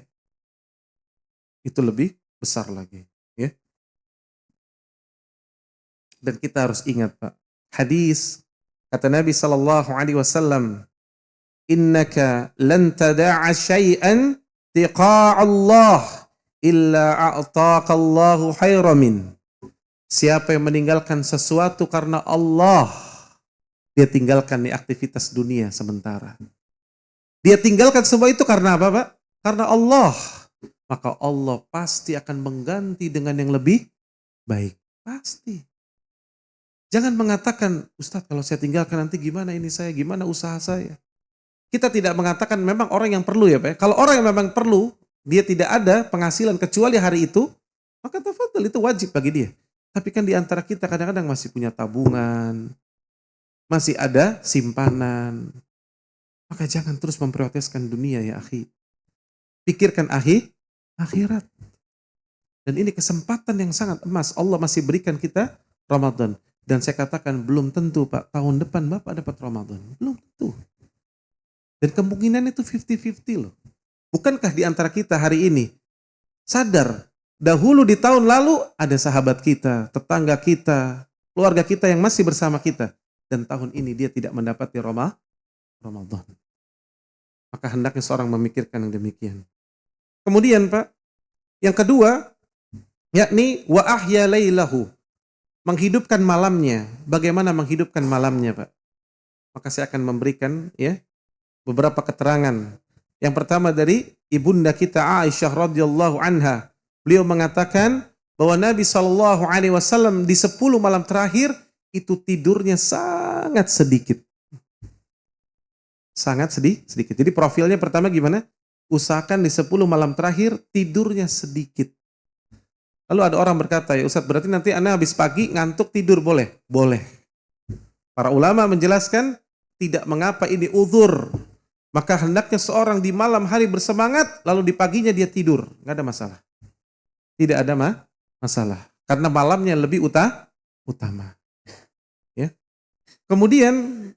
Itu lebih besar lagi, ya. Dan kita harus ingat Pak, hadis kata Nabi sallallahu alaihi wasallam, "Innaka lan tada'a syai'an tiqa'a Allah illa a'taqa Allahu khairan min." Siapa yang meninggalkan sesuatu karena Allah, dia tinggalkan nih aktivitas dunia sementara. Dia tinggalkan semua itu karena apa Pak? Karena Allah. Maka Allah pasti akan mengganti dengan yang lebih baik. Pasti. Jangan mengatakan, Ustadz kalau saya tinggalkan nanti gimana ini saya, gimana usaha saya. Kita tidak mengatakan memang orang yang perlu ya Pak. Kalau orang yang memang perlu, dia tidak ada penghasilan kecuali hari itu, maka tafadhal itu wajib bagi dia. Tapi kan di antara kita kadang-kadang masih punya tabungan, masih ada simpanan. Maka jangan terus memprioritaskan dunia ya akhi. Pikirkan akhirat. Dan ini kesempatan yang sangat emas. Allah masih berikan kita Ramadan. Dan saya katakan belum tentu Pak, tahun depan Bapak dapat Ramadan. Belum tentu. Dan kemungkinan itu 50-50 loh. Bukankah di antara kita hari ini sadar, dahulu di tahun lalu ada sahabat kita, tetangga kita, keluarga kita yang masih bersama kita. Dan tahun ini dia tidak mendapati Ramadan. Maka hendaknya seorang memikirkan yang demikian. Kemudian Pak, yang kedua, yakni wa ahya lailahu. Menghidupkan malamnya. Bagaimana menghidupkan malamnya Pak? Maka saya akan memberikan ya beberapa keterangan. Yang pertama dari ibunda kita Aisyah radhiyallahu anha. Beliau mengatakan bahwa Nabi SAW di 10 malam terakhir itu tidurnya sangat sedikit. Sangat sedikit. Jadi profilnya pertama gimana? Usahakan di 10 malam terakhir tidurnya sedikit. Lalu ada orang berkata, ya Ustadz berarti nanti Anda habis pagi ngantuk tidur boleh? Boleh. Para ulama menjelaskan tidak mengapa ini uzur. Maka hendaknya seorang di malam hari bersemangat lalu di paginya dia tidur. Nggak ada masalah. Tidak ada masalah. Karena malamnya lebih utama. Ya. Kemudian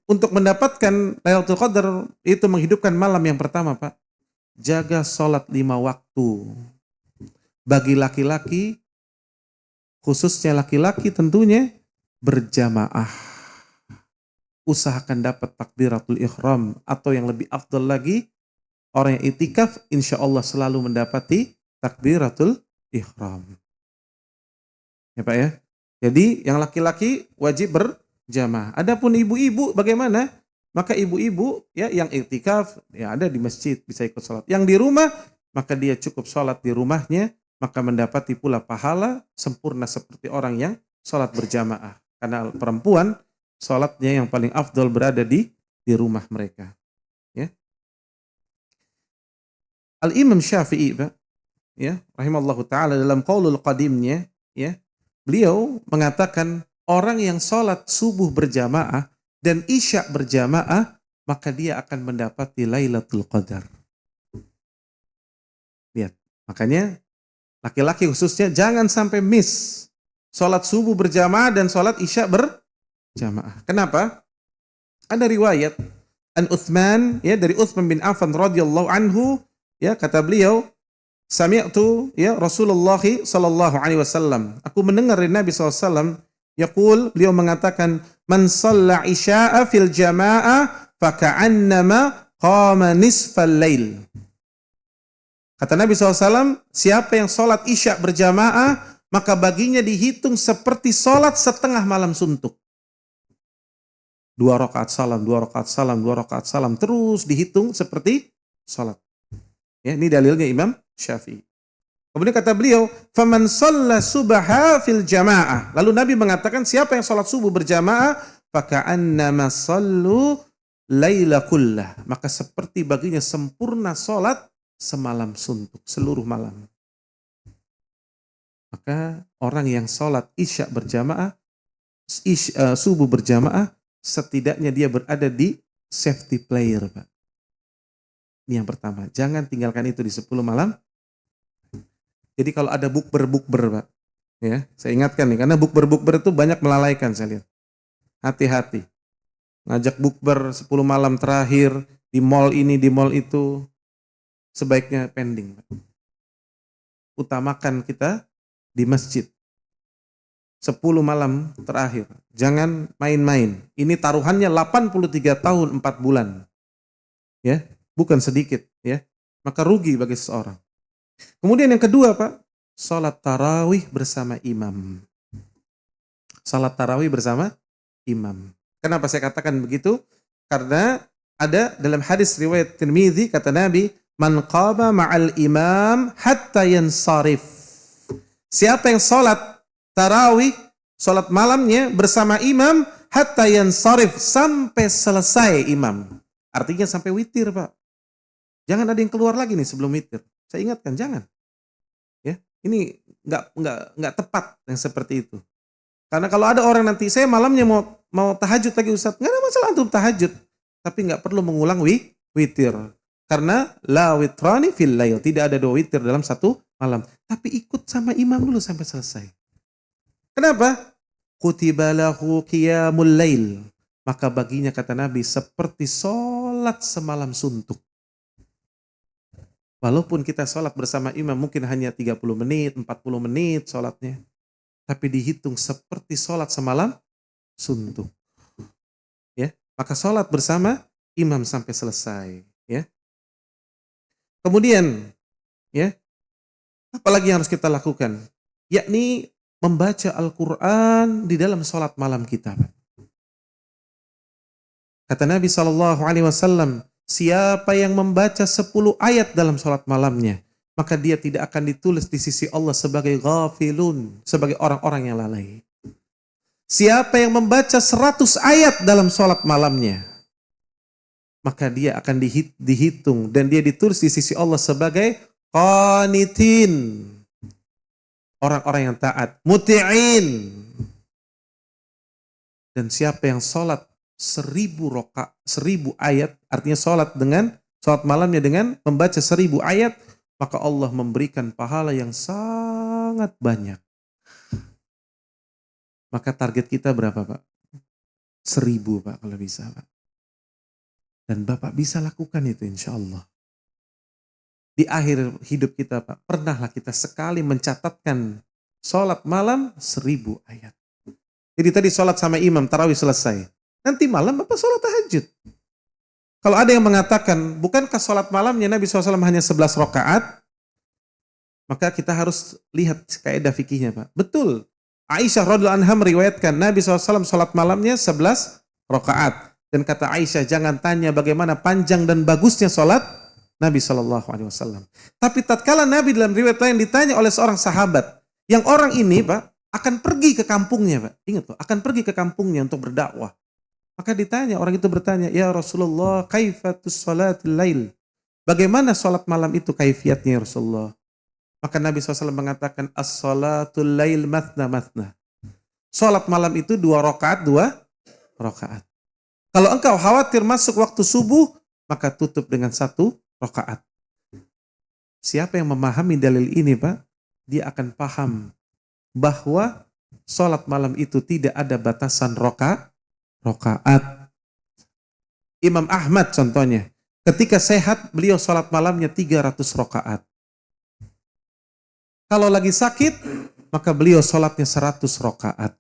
untuk mendapatkan Lailatul Qadar itu menghidupkan malam yang pertama Pak. Jaga sholat 5 waktu. Bagi laki-laki, khususnya laki-laki tentunya berjamaah. Usahakan dapat takbiratul ihram atau yang lebih afdal lagi, orang yang itikaf insya Allah selalu mendapati takbiratul ihram. Ya Pak ya. Jadi yang laki-laki wajib berjamaah. Adapun ibu-ibu bagaimana? Maka ibu-ibu ya yang iktikaf ya ada di masjid bisa ikut sholat. Yang di rumah maka dia cukup sholat di rumahnya, maka mendapati pula pahala sempurna seperti orang yang sholat berjamaah. Karena perempuan sholatnya yang paling afdol berada di rumah mereka. Ya. Al-Imam Syafi'i ya rahimallahu taala dalam qaulul qadimnya ya beliau mengatakan orang yang sholat subuh berjamaah dan isya berjamaah maka dia akan mendapati Lailatul Qadar. Lihat, makanya laki-laki khususnya jangan sampai miss sholat subuh berjamaah dan sholat isya berjamaah. Kenapa? Ada riwayat an Utsman ya dari Utsman bin Affan radhiyallahu anhu ya kata beliau sami'tu ya Rasulullah sallallahu alaihi wasallam. Aku mendengar dari Nabi SAW yaqul beliau mengatakan man shalla isya'a fil jamaah faka'annama qama nisfal lail. Kata Nabi SAW, siapa yang sholat isya berjamaah maka baginya dihitung seperti sholat setengah malam suntuk. 2 rakaat salam, 2 rakaat salam, 2 rakaat salam terus dihitung seperti sholat. Ya, ini dalilnya Imam Syafi'i. Kemudian kata beliau, "Faman shalla subha fil jamaah." Lalu Nabi mengatakan siapa yang sholat subuh berjamaah, faka'annama shallu laila kullah. Maka seperti baginya sempurna sholat semalam suntuk, seluruh malam. Maka orang yang sholat isya berjamaah, subuh berjamaah, setidaknya dia berada di safety player, Pak. Ini yang pertama, jangan tinggalkan itu di 10 malam. Jadi kalau ada bukber, Pak. Ya, saya ingatkan nih, karena bukber itu banyak melalaikan saya lihat. Hati-hati. Ngajak bukber 10 malam terakhir, di mall ini, di mall itu, sebaiknya pending, Pak. Utamakan kita di masjid. 10 malam terakhir. Jangan main-main. Ini taruhannya 83 tahun 4 bulan. Ya. Bukan sedikit, ya. Maka rugi bagi seseorang. Kemudian yang kedua, Pak, salat tarawih bersama imam. Salat tarawih bersama imam. Kenapa saya katakan begitu? Karena ada dalam hadis riwayat Tirmidzi kata Nabi, "Man qama ma'al imam hatta yansarif." Siapa yang salat tarawih, salat malamnya bersama imam hatta yansarif, sampai selesai imam. Artinya sampai witir, Pak. Jangan ada yang keluar lagi nih sebelum witir. Saya ingatkan, jangan. Ya, ini nggak tepat yang seperti itu. Karena kalau ada orang nanti saya malamnya mau tahajud lagi Ustaz, nggak ada masalah untuk tahajud, tapi nggak perlu mengulang witir. Karena la witrani fil lail, tidak ada 2 witir dalam 1 malam. Tapi ikut sama imam dulu sampai selesai. Kenapa? Kutiba lahu qiyamul lail. Maka baginya kata Nabi seperti sholat semalam suntuk. Walaupun kita sholat bersama imam mungkin hanya 30 menit, 40 menit sholatnya. Tapi dihitung seperti sholat semalam suntuk. Ya, maka sholat bersama imam sampai selesai. Ya. Kemudian, ya, apalagi yang harus kita lakukan? Yakni membaca Al-Quran di dalam sholat malam kita. Kata Nabi SAW, siapa yang membaca 10 ayat dalam sholat malamnya, maka dia tidak akan ditulis di sisi Allah sebagai ghafilun, sebagai orang-orang yang lalai. Siapa yang membaca 100 ayat dalam sholat malamnya, maka dia akan dihitung dan dia ditulis di sisi Allah sebagai qanitin, orang-orang yang taat, muti'in. Dan siapa yang sholat 1000 ayat, artinya sholat malamnya dengan membaca 1000 ayat, maka Allah memberikan pahala yang sangat banyak. Maka target kita berapa, Pak? 1000, Pak, kalau bisa, Pak. Dan Bapak bisa lakukan itu insya Allah. Di akhir hidup kita, Pak, pernahlah kita sekali mencatatkan sholat malam 1000 ayat. Jadi tadi sholat sama imam, tarawih selesai. Nanti malam Bapak sholat tahajud. Kalau ada yang mengatakan, bukankah sholat malamnya Nabi SAW hanya 11 rakaat? Maka kita harus lihat kaidah fikihnya, Pak. Betul. Aisyah radhiyallahu anha meriwayatkan Nabi SAW salat malamnya 11 rakaat. Dan kata Aisyah, jangan tanya bagaimana panjang dan bagusnya salat Nabi SAW. Tapi tatkala Nabi dalam riwayat lain ditanya oleh seorang sahabat, yang orang ini, Pak, akan pergi ke kampungnya, Pak. Ingat loh, akan pergi ke kampungnya untuk berdakwah. Maka ditanya, orang itu bertanya, ya Rasulullah, kaifatus salatil lail? Bagaimana salat malam itu kaifiatnya ya Rasulullah? Maka Nabi SAW mengatakan, as-salatul lail mathna mathna. Salat malam itu 2 rakaat, 2 rakaat. Kalau engkau khawatir masuk waktu subuh, maka tutup dengan 1 rakaat. Siapa yang memahami dalil ini, Pak, dia akan paham bahwa salat malam itu tidak ada batasan rakaat. Imam Ahmad contohnya, ketika sehat beliau salat malamnya 300 rakaat. Kalau lagi sakit, maka beliau salatnya 100 rakaat.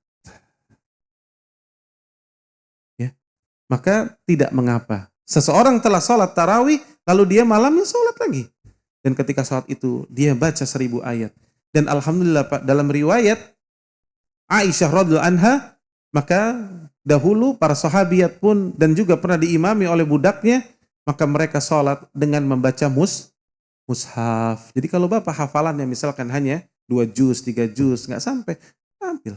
Ya. Maka tidak mengapa. Seseorang telah salat tarawih, lalu dia malamnya salat lagi. Dan ketika salat itu, dia baca 1000 ayat. Dan alhamdulillah, Pak, dalam riwayat Aisyah radhiyallahu anha, maka dahulu para sahabiat pun dan juga pernah diimami oleh budaknya, maka mereka salat dengan membaca mushaf. Jadi kalau Bapak hafalannya misalkan hanya 2 juz, 3 juz, nggak sampai, ambil.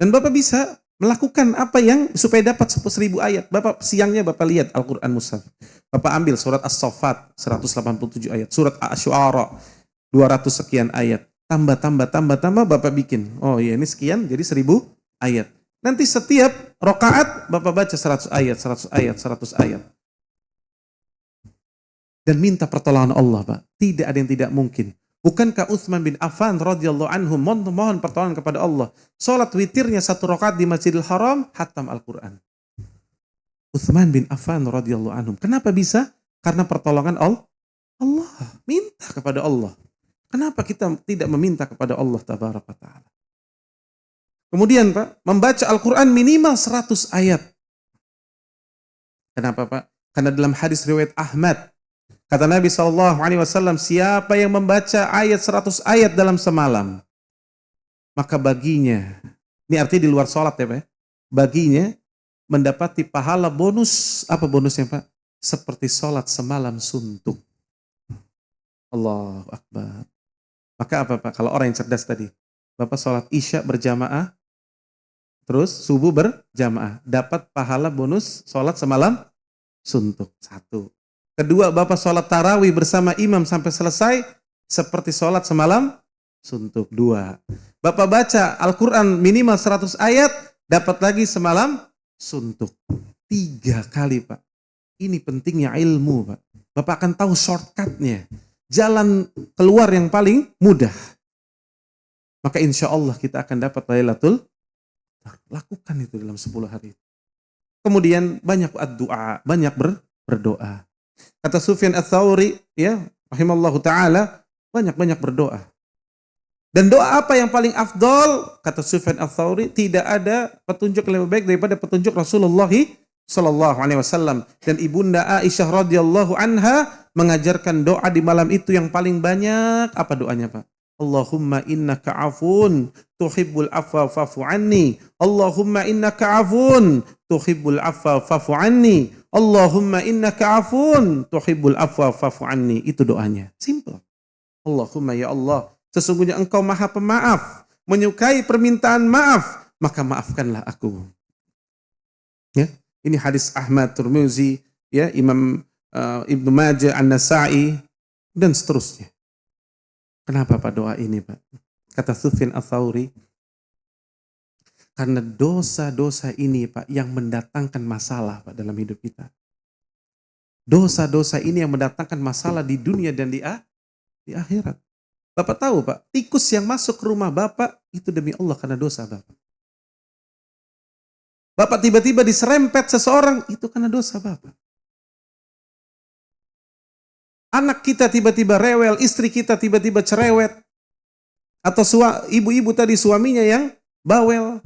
Dan Bapak bisa melakukan apa yang supaya dapat 1000 ayat. Bapak siangnya Bapak lihat Al-Quran mushaf. Bapak ambil surat As-Saffat 187 ayat, surat Asy-Syu'ara 200 sekian ayat. Tambah, Bapak bikin. Oh iya, ini sekian, jadi 1000 ayat. Nanti setiap rakaat Bapak baca 100 ayat, 100 ayat, 100 ayat. Dan minta pertolongan Allah, Pak. Tidak ada yang tidak mungkin. Bukankah Utsman bin Affan radhiyallahu anhu mohon pertolongan kepada Allah. Salat witirnya 1 rakaat di Masjidil Haram, khatam Al-Quran. Utsman bin Affan radhiyallahu anhu. Kenapa bisa? Karena pertolongan Allah. Minta kepada Allah. Kenapa kita tidak meminta kepada Allah tabaraka ta'ala? Kemudian, Pak, membaca Al-Quran minimal 100 ayat. Kenapa, Pak? Karena dalam hadis riwayat Ahmad, kata Nabi SAW, siapa yang membaca ayat 100 ayat dalam semalam, maka baginya, ini artinya di luar sholat ya Pak, baginya mendapati pahala bonus. Apa bonusnya Pak? Seperti sholat semalam suntuk. Allahu Akbar. Maka apa Pak? Kalau orang yang cerdas tadi, Bapak sholat isya berjamaah, terus subuh berjamaah, dapat pahala bonus sholat semalam suntuk. 1. Kedua, Bapak sholat tarawih bersama imam sampai selesai, seperti sholat semalam suntuk. 2. Bapak baca Al-Quran minimal 100 ayat, dapat lagi semalam suntuk. 3 kali Pak. Ini pentingnya ilmu Pak. Bapak akan tahu shortcutnya, jalan keluar yang paling mudah. Maka insya Allah kita akan dapat Lailatul Qadar. Lakukan itu dalam 10 hari. Kemudian banyak doa, banyak berdoa. Kata Sufyan Ats-Tsauri, ya, rahimallahu taala, banyak-banyak berdoa. Dan doa apa yang paling afdol? Kata Sufyan Ats-Tsauri, tidak ada petunjuk yang lebih baik daripada petunjuk Rasulullah sallallahu alaihi wasallam. Dan ibunda Aisyah radhiyallahu anha mengajarkan doa di malam itu yang paling banyak. Apa doanya, Pak? Allahumma innaka afun tuhibbul afwa fa'fu anni. Allahumma innaka afun tuhibbul afwa fa'fu anni. Allahumma innaka afun tuhibbul afwa fa'fu anni. Itu doanya. Simple. Allahumma ya Allah, sesungguhnya engkau maha pemaaf, menyukai permintaan maaf, maka maafkanlah aku. Ya, ini hadis Ahmad, Tirmizi, ya, Imam Ibnu Majah, An-Nasa'i, dan seterusnya. Kenapa Pak doa ini Pak? Kata Sufyan Ats-Tsauri, karena dosa-dosa ini Pak yang mendatangkan masalah Pak dalam hidup kita. Dosa-dosa ini yang mendatangkan masalah di dunia dan di akhirat. Bapak tahu Pak, tikus yang masuk ke rumah Bapak itu demi Allah karena dosa Bapak. Bapak tiba-tiba diserempet seseorang, itu karena dosa Bapak. Anak kita tiba-tiba rewel, istri kita tiba-tiba cerewet, atau ibu-ibu tadi suaminya yang bawel,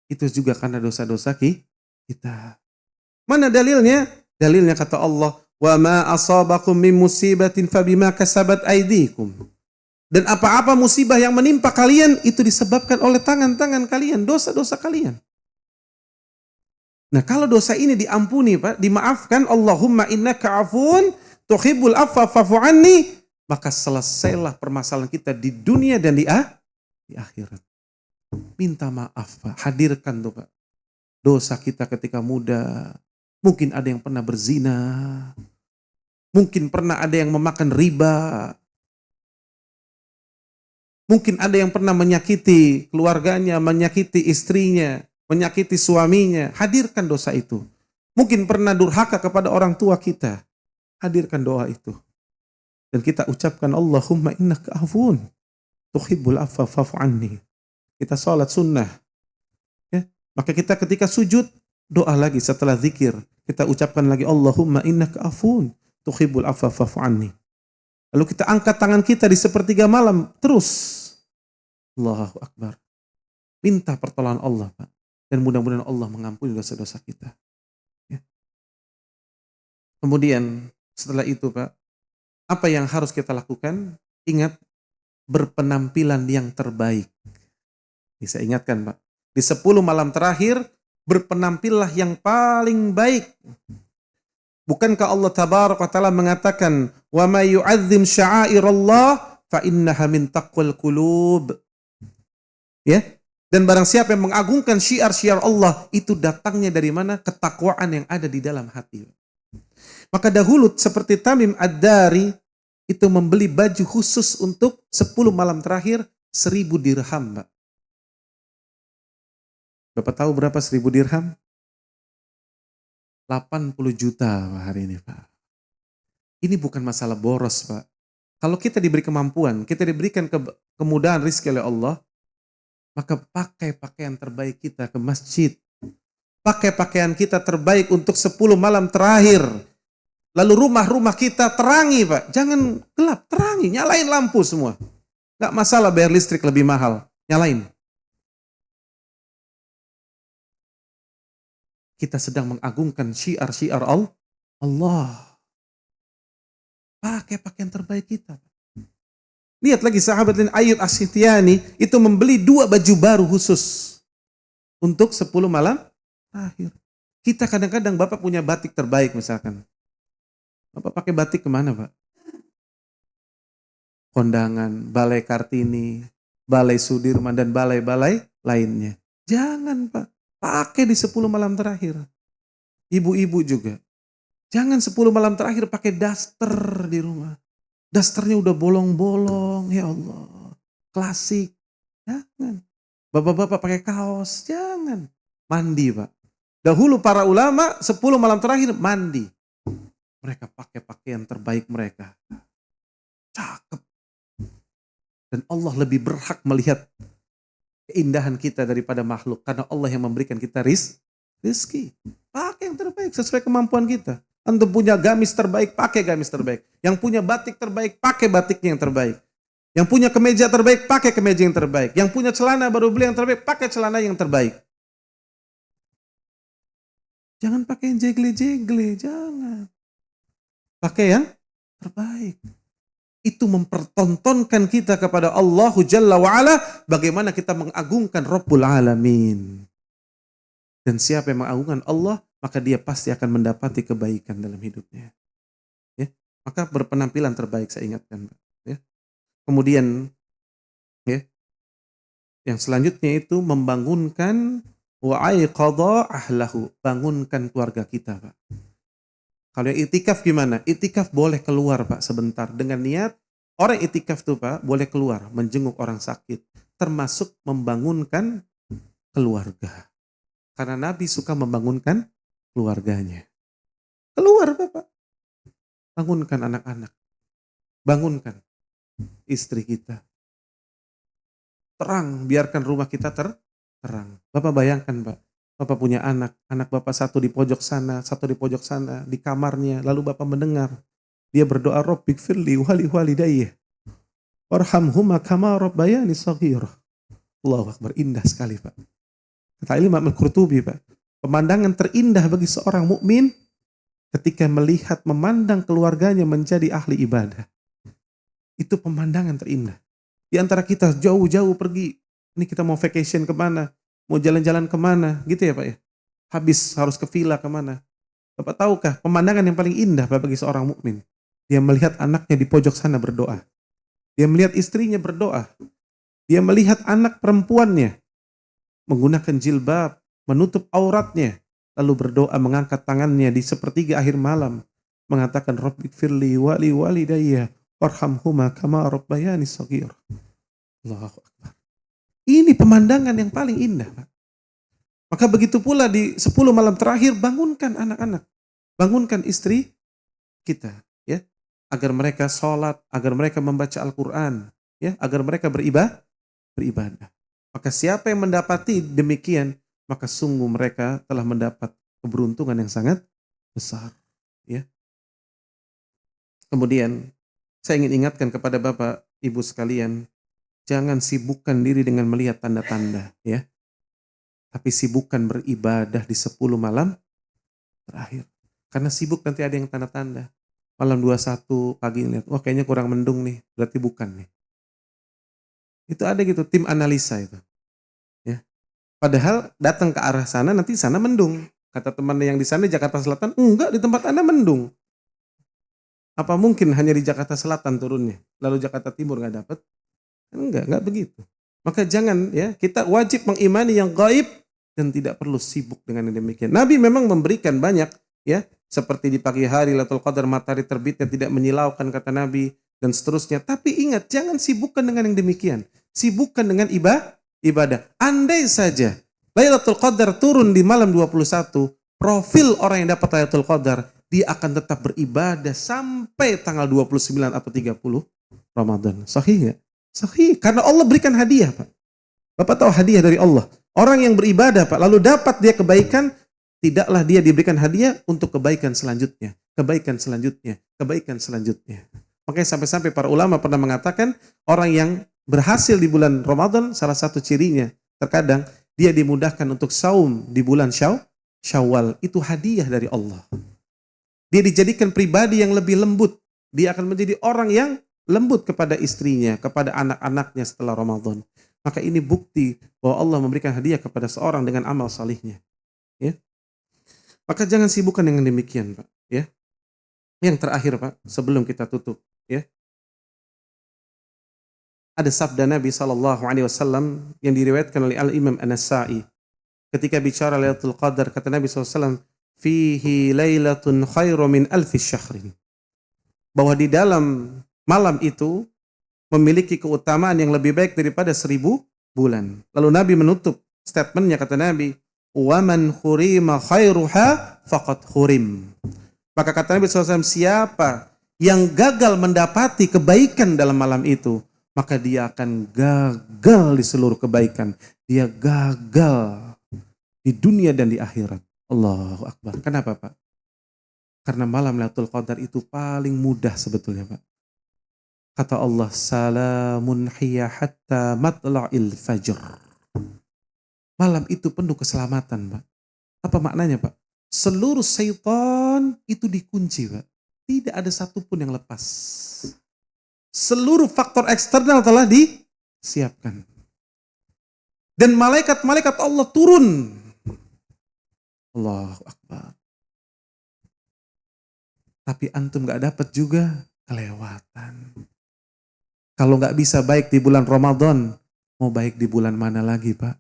itu juga karena dosa-dosa kita. Mana dalilnya? Dalilnya kata Allah, wa ma asabakum min musibatin fabima kasabat aydikum Dan apa-apa musibah yang menimpa kalian itu disebabkan oleh tangan-tangan kalian, dosa-dosa kalian. Nah, kalau dosa ini diampuni, Pak, dimaafkan, Allahumma innaka afun tuhibbul afwa fa'fu anni, maka selesailah permasalahan kita di dunia dan di akhirat. Minta maaf, Pak. Hadirkan tuh, Pak, dosa kita ketika muda. Mungkin ada yang pernah berzina. Mungkin pernah ada yang memakan riba. Mungkin ada yang pernah menyakiti keluarganya, menyakiti istrinya, menyakiti suaminya. Hadirkan dosa itu. Mungkin pernah durhaka kepada orang tua kita. Hadirkan doa itu. Dan kita ucapkan Allahumma innaka afun tuhibbul afwa fa'fu anni. Kita salat sunnah. Ya. Maka kita ketika sujud, doa lagi setelah zikir. Kita ucapkan lagi Allahumma innaka afun tuhibbul afwa fa'fu anni. Lalu kita angkat tangan kita di sepertiga malam terus. Allahu Akbar. Minta pertolongan Allah, Pak. Dan mudah-mudahan Allah mengampuni dosa-dosa kita. Ya. Kemudian setelah itu, Pak, apa yang harus kita lakukan? Ingat, berpenampilan yang terbaik. Bisa ingatkan, Pak. Di 10 malam terakhir, berpenampillah yang paling baik. Bukankah Allah Tabaraka wa Ta'ala mengatakan, "Wa may yu'azzim sya'airallah fa innaha min taqwal qulub." Ya. Dan barang siapa yang mengagungkan syiar-syiar Allah, itu datangnya dari mana? Ketakwaan yang ada di dalam hati. Maka dahulu seperti Tamim Ad-Dari itu membeli baju khusus untuk 10 malam terakhir 1000 dirham, Pak. Bapak tahu berapa 1000 dirham? 80 juta Pak, hari ini, Pak. Ini bukan masalah boros, Pak. Kalau kita diberi kemampuan, kita diberikan kemudahan rezeki oleh Allah, maka pakai pakaian terbaik kita ke masjid. Pakai pakaian kita terbaik untuk 10 malam terakhir. Lalu rumah-rumah kita terangi, Pak. Jangan gelap, terangi, nyalain lampu semua. Gak masalah bayar listrik lebih mahal, nyalain. Kita sedang mengagungkan syiar-syiar Allah. Pakai pakaian terbaik kita. Lihat lagi sahabat Ayyub As-Sikhtiyani itu membeli 2 baju baru khusus untuk 10 malam terakhir. Kita kadang-kadang Bapak punya batik terbaik misalkan. Bapak pakai batik kemana, Pak? Kondangan, Balai Kartini, Balai Sudirman, dan balai-balai lainnya. Jangan, Pak. Pakai di 10 malam terakhir. Ibu-ibu juga. Jangan 10 malam terakhir pakai daster di rumah. Dasternya udah bolong-bolong, ya Allah. Klasik. Jangan. Bapak-bapak pakai kaos, jangan. Mandi, Pak. Dahulu para ulama 10 malam terakhir mandi. Mereka pakai pakaian terbaik mereka. Cakep. Dan Allah lebih berhak melihat keindahan kita daripada makhluk. Karena Allah yang memberikan kita rizki. Pakai yang terbaik sesuai kemampuan kita. Antum punya gamis terbaik, pakai gamis terbaik. Yang punya batik terbaik, pakai batiknya yang terbaik. Yang punya kemeja terbaik, pakai kemeja yang terbaik. Yang punya celana baru beli yang terbaik, pakai celana yang terbaik. Jangan pakai yang jegle-jegle, jangan. Pakai yang terbaik. Itu mempertontonkan kita kepada Allah Jalla wa'ala, bagaimana kita mengagungkan Rabbul Alamin. Dan siapa yang mengagungkan Allah, maka dia pasti akan mendapati kebaikan dalam hidupnya. Ya, maka berpenampilan terbaik, saya ingatkan. Ya. Kemudian, ya, yang selanjutnya itu membangunkan wa'aiqadha ahlahu, bangunkan keluarga kita, Pak. Kalau yang itikaf gimana? Itikaf boleh keluar, Pak, sebentar. Dengan niat, orang itikaf tuh, Pak, boleh keluar, menjenguk orang sakit. Termasuk membangunkan keluarga. Karena Nabi suka membangunkan keluarganya. Keluar, Bapak. Bangunkan anak-anak. Bangunkan istri kita. Terang, biarkan rumah kita terang. Bapak bayangkan, Pak. Bapak punya anak Bapak satu di pojok sana, satu di pojok sana, di kamarnya, lalu Bapak mendengar dia berdoa, Rabbighfirli wali walidayya warhamhuma kama rabbayani shaghira. Allahu Akbar, indah sekali, Pak. Kata Imam Al-Qurtubi, Pak, pemandangan terindah bagi seorang mukmin ketika melihat memandang keluarganya menjadi ahli ibadah. Itu pemandangan terindah. Di antara kita jauh-jauh pergi. Ini kita mau vacation kemana? Mau jalan-jalan kemana? Gitu ya Pak ya? Habis harus ke villa kemana? Bapak tahukah pemandangan yang paling indah Pak bagi seorang mukmin? Dia melihat anaknya di pojok sana berdoa. Dia melihat istrinya berdoa. Dia melihat anak perempuannya menggunakan jilbab, menutup auratnya, lalu berdoa mengangkat tangannya di sepertiga akhir malam, mengatakan Rabbighfirli wa li walidayya warhamhuma kama rabbayani shaghir. Allahu Akbar. Ini pemandangan yang paling indah, Pak. Maka begitu pula di 10 malam terakhir, bangunkan anak-anak, bangunkan istri kita, ya, agar mereka sholat, agar mereka membaca Al-Quran, ya, agar mereka beribadah. Maka siapa yang mendapati demikian, maka sungguh mereka telah mendapat keberuntungan yang sangat besar. Ya. Kemudian saya ingin ingatkan kepada Bapak, Ibu sekalian, jangan sibukkan diri dengan melihat tanda-tanda, ya. Tapi sibukkan beribadah di 10 malam terakhir. Karena sibuk nanti ada yang tanda-tanda. Malam 21 pagi lihat, wah kayaknya kurang mendung nih, berarti bukan nih. Itu ada gitu, tim analisa itu. Ya. Padahal datang ke arah sana, nanti sana mendung. Kata teman yang di sana di Jakarta Selatan, enggak, di tempat Anda mendung. Apa mungkin hanya di Jakarta Selatan turunnya, lalu Jakarta Timur nggak dapat? Enggak begitu. Maka jangan, ya, kita wajib mengimani yang gaib dan tidak perlu sibuk dengan yang demikian. Nabi memang memberikan banyak, ya, seperti di pagi hari Lailatul Qadar matahari terbitnya tidak menyilaukan kata Nabi dan seterusnya. Tapi ingat, jangan sibukkan dengan yang demikian. Sibukkan dengan ibadah. Andai saja Lailatul Qadar turun di malam 21, profil orang yang dapat Lailatul Qadar, dia akan tetap beribadah sampai tanggal 29 atau 30 Ramadan. Sahih nggak? Sahih. Karena Allah berikan hadiah, Pak. Bapak tahu hadiah dari Allah. Orang yang beribadah, Pak, lalu dapat dia kebaikan, tidaklah dia diberikan hadiah untuk kebaikan selanjutnya. Kebaikan selanjutnya. Kebaikan selanjutnya. Makanya sampai-sampai para ulama pernah mengatakan, orang yang berhasil di bulan Ramadan, salah satu cirinya, terkadang dia dimudahkan untuk saum di bulan Syawal. Itu hadiah dari Allah. Dia dijadikan pribadi yang lebih lembut. Dia akan menjadi orang yang lembut kepada istrinya, kepada anak-anaknya setelah Ramadan. Maka ini bukti bahwa Allah memberikan hadiah kepada seorang dengan amal salihnya. Ya. Maka jangan sibukkan dengan demikian, Pak. Ya. Yang terakhir, Pak, sebelum kita tutup, ya. Ada sabda Nabi SAW yang diriwayatkan oleh Al-Imam An-Nasa'i. Ketika bicara Lailatul Qadar, kata Nabi SAW, fihi lailatun khairu min alfi syahrin. Bahwa di dalam malam itu memiliki keutamaan yang lebih baik daripada 1000 bulan. Lalu Nabi menutup statementnya, kata Nabi, وَمَنْ خُرِيمَ خَيْرُهَا فَقَدْ خُرِيم. Maka kata Nabi SAW, siapa yang gagal mendapati kebaikan dalam malam itu, maka dia akan gagal di seluruh kebaikan. Dia gagal di dunia dan di akhirat. Allahu Akbar. Kenapa, Pak? Karena malam Lailatul Qadar itu paling mudah sebetulnya, Pak. Kata Allah, salamun hiya hatta matla'il fajr. Malam itu penuh keselamatan, Pak. Apa maknanya, Pak? Seluruh syaitan itu dikunci, Pak. Tidak ada satupun yang lepas. Seluruh faktor eksternal telah disiapkan. Dan malaikat-malaikat Allah turun. Allahu Akbar. Tapi antum gak dapat juga, kelewatan. Kalau gak bisa baik di bulan Ramadan, mau baik di bulan mana lagi, Pak?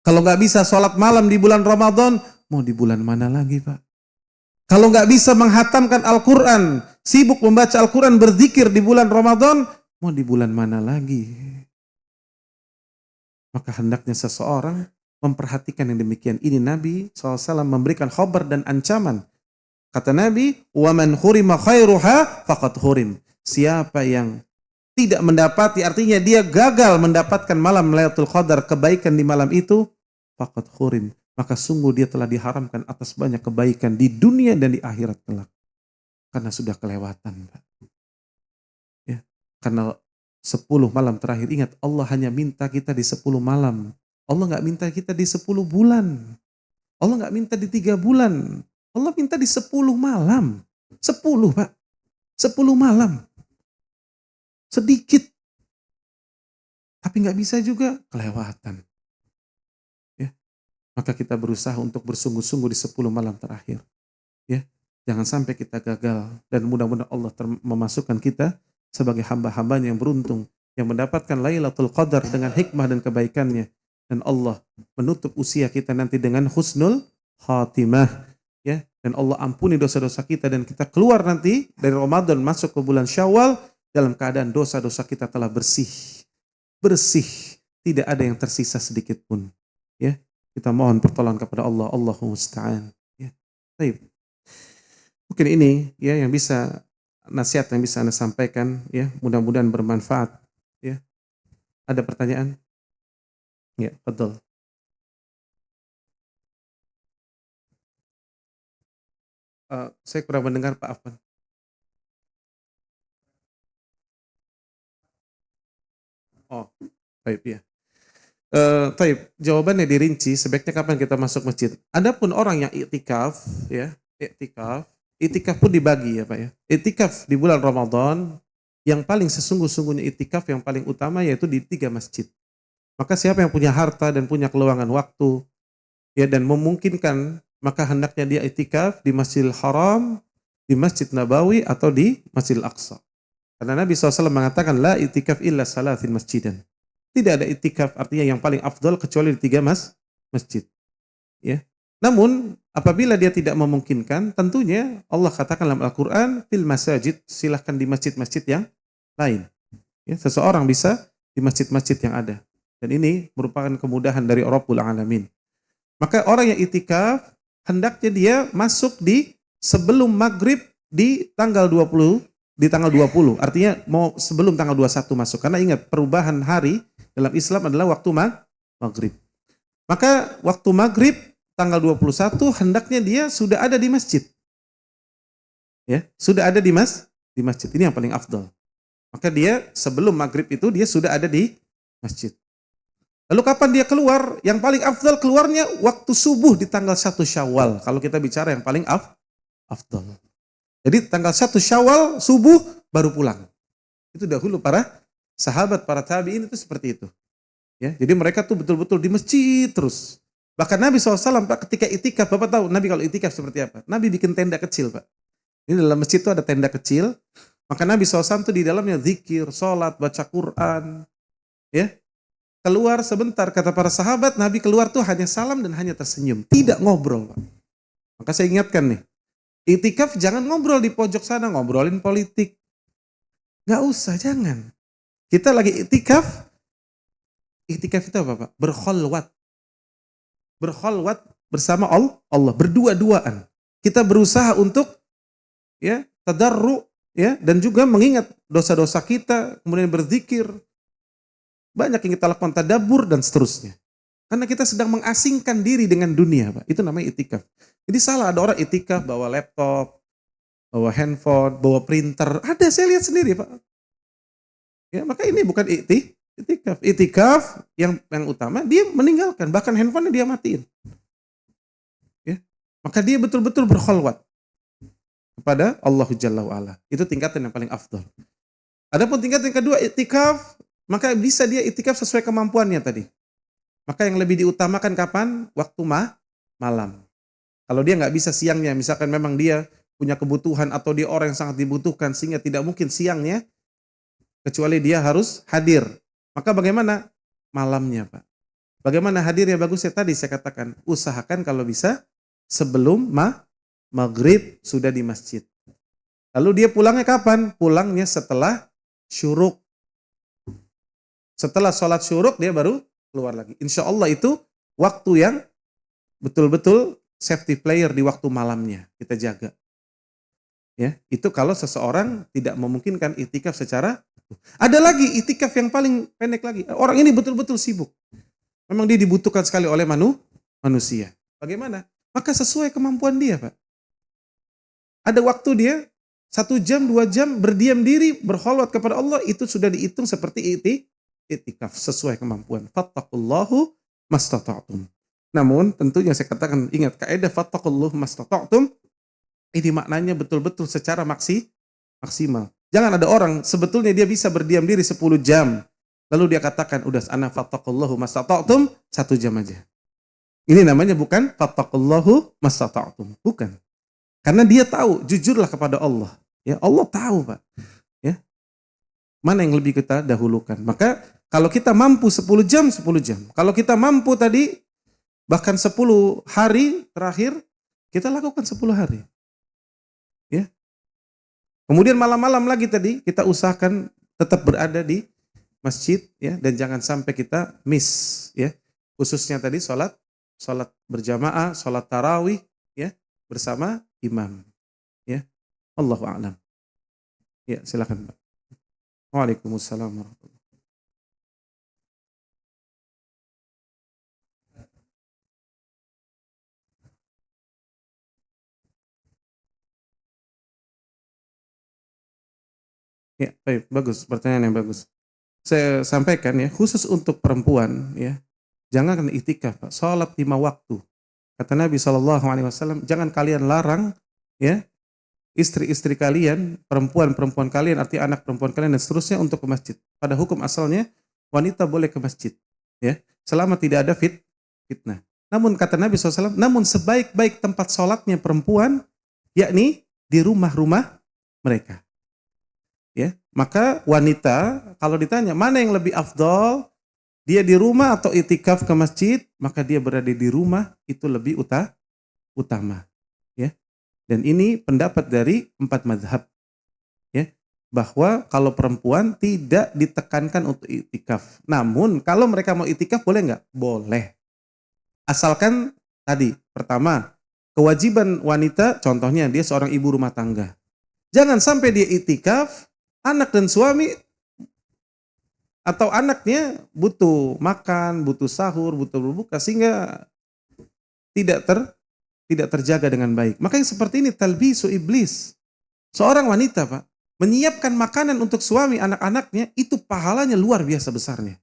Kalau gak bisa sholat malam di bulan Ramadan, mau di bulan mana lagi, Pak? Kalau gak bisa menghatamkan Al-Quran, sibuk membaca Al-Quran, berzikir di bulan Ramadan, mau di bulan mana lagi? Maka hendaknya seseorang memperhatikan yang demikian. Ini Nabi SAW memberikan khabar dan ancaman. Kata Nabi, وَمَنْ خُرِمَ خَيْرُهَا فَقَدْ خُرِمْ. Siapa yang tidak mendapati, artinya dia gagal mendapatkan malam Lailatul Qadar, kebaikan di malam itu, faqad khurim, maka sungguh dia telah diharamkan atas banyak kebaikan di dunia dan di akhirat kelak. Karena sudah kelewatan, Pak. Ya, karena 10 malam terakhir, ingat, Allah hanya minta kita di 10 malam. Allah nggak minta kita di 10 bulan. Allah nggak minta di 3 bulan. Allah minta di 10 malam. 10, Pak. 10 malam. Sedikit. Tapi nggak bisa juga, kelewatan. Ya. Maka kita berusaha untuk bersungguh-sungguh di 10 malam terakhir. Ya. Jangan sampai kita gagal. Dan mudah-mudahan Allah memasukkan kita sebagai hamba-hambanya yang beruntung. Yang mendapatkan Lailatul Qadar dengan hikmah dan kebaikannya. Dan Allah menutup usia kita nanti dengan husnul khatimah. Ya. Dan Allah ampuni dosa-dosa kita. Dan kita keluar nanti dari Ramadan masuk ke bulan Syawal dalam keadaan dosa-dosa kita telah bersih. Bersih. Tidak ada yang tersisa sedikit pun. Ya. Kita mohon pertolongan kepada Allah. Allahumma musta'an. Ya. Baik. Mungkin ini ya yang bisa nasihat yang bisa Anda sampaikan ya, mudah-mudahan bermanfaat ya. Ada pertanyaan? Ya, betul. Saya kurang mendengar Pak Afwan. Oh, baik ya. Taib, jawabannya dirinci, sebaiknya kapan kita masuk masjid. Adapun orang yang iktikaf, ya, iktikaf pun dibagi ya Pak ya. Iktikaf di bulan Ramadan, yang paling sesungguh-sungguhnya iktikaf yang paling utama yaitu di 3 masjid. Maka siapa yang punya harta dan punya keluangan waktu, ya dan memungkinkan, maka hendaknya dia iktikaf di Masjidil Haram, di Masjid Nabawi atau di Masjidil Aqsa. Karena Nabi SAW mengatakan la iktikaf illa salatin masjidan. Tidak ada iktikaf artinya yang paling afdal kecuali di 3 masjid. Ya. Namun apabila dia tidak memungkinkan, tentunya Allah katakan dalam Al-Quran, fil masajid, silahkan di masjid-masjid yang lain. Ya, seseorang bisa di masjid-masjid yang ada. Dan ini merupakan kemudahan dari Rabbul Alamin. Maka orang yang iktikaf, hendaknya dia masuk di sebelum maghrib di tanggal 20, artinya mau sebelum tanggal 21 masuk. Karena ingat, perubahan hari dalam Islam adalah waktu maghrib. Maka waktu maghrib tanggal 21 hendaknya dia sudah ada di masjid. Ya, sudah ada di masjid. Ini yang paling afdal. Maka dia sebelum maghrib itu dia sudah ada di masjid. Lalu kapan dia keluar? Yang paling afdal keluarnya waktu subuh di tanggal 1 Syawal. Kalau kita bicara yang paling afdal. Jadi tanggal 1 Syawal subuh baru pulang. Itu dahulu para sahabat, para tabi'in itu seperti itu. Ya, jadi mereka tuh betul-betul di masjid terus. Bahkan Nabi SAW Pak ketika itikaf, Bapak tahu Nabi kalau itikaf seperti apa? Nabi bikin tenda kecil Pak. Ini dalam masjid itu ada tenda kecil. Maka Nabi SAW itu di dalamnya zikir, sholat, baca Quran. Ya. Keluar sebentar, kata para sahabat, Nabi keluar tuh hanya salam dan hanya tersenyum. Tidak ngobrol Pak. Maka saya ingatkan nih, itikaf jangan ngobrol di pojok sana, ngobrolin politik. Gak usah, jangan. Kita lagi itikaf. Itikaf itu apa Pak? Berkholwat. Berkholwat bersama Allah. Berdua-duaan. Kita berusaha untuk ya tadarru ya dan juga mengingat dosa-dosa kita, kemudian berzikir. Banyak yang kita lakukan tadabbur dan seterusnya. Karena kita sedang mengasingkan diri dengan dunia, Pak. Itu namanya itikaf. Jadi salah ada orang itikaf bawa laptop, bawa handphone, bawa printer. Ada, saya lihat sendiri, Pak. Ya, maka ini bukan itikaf. Itikaf yang utama dia meninggalkan, bahkan handphonenya dia matiin. Ya. Maka dia betul-betul berkholwat kepada Allah Jalla wa'ala. Itu tingkatan yang paling afdal. Adapun tingkatan yang kedua, itikaf, maka bisa dia itikaf sesuai kemampuannya tadi. Maka yang lebih diutamakan kapan? Waktu malam. Kalau dia nggak bisa siangnya, misalkan memang dia punya kebutuhan atau dia orang yang sangat dibutuhkan sehingga tidak mungkin siangnya, kecuali dia harus hadir. Maka bagaimana? Malamnya Pak. Bagaimana hadirnya bagusnya tadi saya katakan, usahakan kalau bisa sebelum maghrib sudah di masjid. Lalu dia pulangnya kapan? Pulangnya setelah syuruk. Setelah sholat syuruk dia baru keluar lagi. Insya Allah itu waktu yang betul-betul safety player di waktu malamnya kita jaga. Ya, itu kalau seseorang tidak memungkinkan itikaf secara. Ada lagi itikaf yang paling pendek lagi. Orang ini betul-betul sibuk. Memang dia dibutuhkan sekali oleh manusia. Bagaimana? Maka sesuai kemampuan dia, Pak. Ada waktu dia 1 jam, 2 jam berdiam diri, berkholwat kepada Allah, itu sudah dihitung seperti itikaf sesuai kemampuan. Fattaqullahu mastata'tum. Namun tentunya saya katakan, ingat kaidah fattaqullahu mastata'tum ini maknanya betul-betul secara maksimal. Jangan ada orang sebetulnya dia bisa berdiam diri 10 jam. Lalu dia katakan, udah ana fattaqullahu mastata'tum, 1 jam aja. Ini namanya bukan fattaqullahu mastata'tum, bukan. Karena dia tahu, jujurlah kepada Allah. Ya, Allah tahu, Pak. Ya, mana yang lebih kita dahulukan. Maka kalau kita mampu 10 jam, 10 jam. Kalau kita mampu tadi bahkan 10 hari terakhir, kita lakukan 10 hari. Ya. Kemudian malam-malam lagi tadi kita usahakan tetap berada di masjid, ya, dan jangan sampai kita miss, ya. Khususnya tadi salat berjamaah, salat tarawih, ya, bersama imam, ya. Allahu a'lam. Ya, silakan, Pak. Waalaikumsalam warahmatullahi. Ya, baik, bagus, pertanyaan yang bagus. Saya sampaikan, ya, khusus untuk perempuan, ya, jangan iktikaf, Pak. Salat 5 waktu. Kata Nabi SAW, jangan kalian larang, ya, istri-istri kalian, perempuan-perempuan kalian, artinya anak perempuan kalian dan seterusnya untuk ke masjid. Pada hukum asalnya wanita boleh ke masjid, ya, selama tidak ada fitnah. Namun kata Nabi SAW, namun sebaik-baik tempat sholatnya perempuan, yakni di rumah-rumah mereka. Ya, maka wanita kalau ditanya mana yang lebih afdol, dia di rumah atau itikaf ke masjid, maka dia berada di rumah itu lebih utama. Ya. Dan ini pendapat dari 4 mazhab, ya, bahwa kalau perempuan tidak ditekankan untuk itikaf. Namun kalau mereka mau itikaf boleh nggak? Boleh. Asalkan tadi pertama kewajiban wanita, contohnya dia seorang ibu rumah tangga. Jangan sampai dia itikaf, anak dan suami atau anaknya butuh makan, butuh sahur, butuh berbuka sehingga tidak tidak terjaga dengan baik. Maka yang seperti ini talbisu iblis. Seorang wanita, Pak, menyiapkan makanan untuk suami anak-anaknya, itu pahalanya luar biasa besarnya.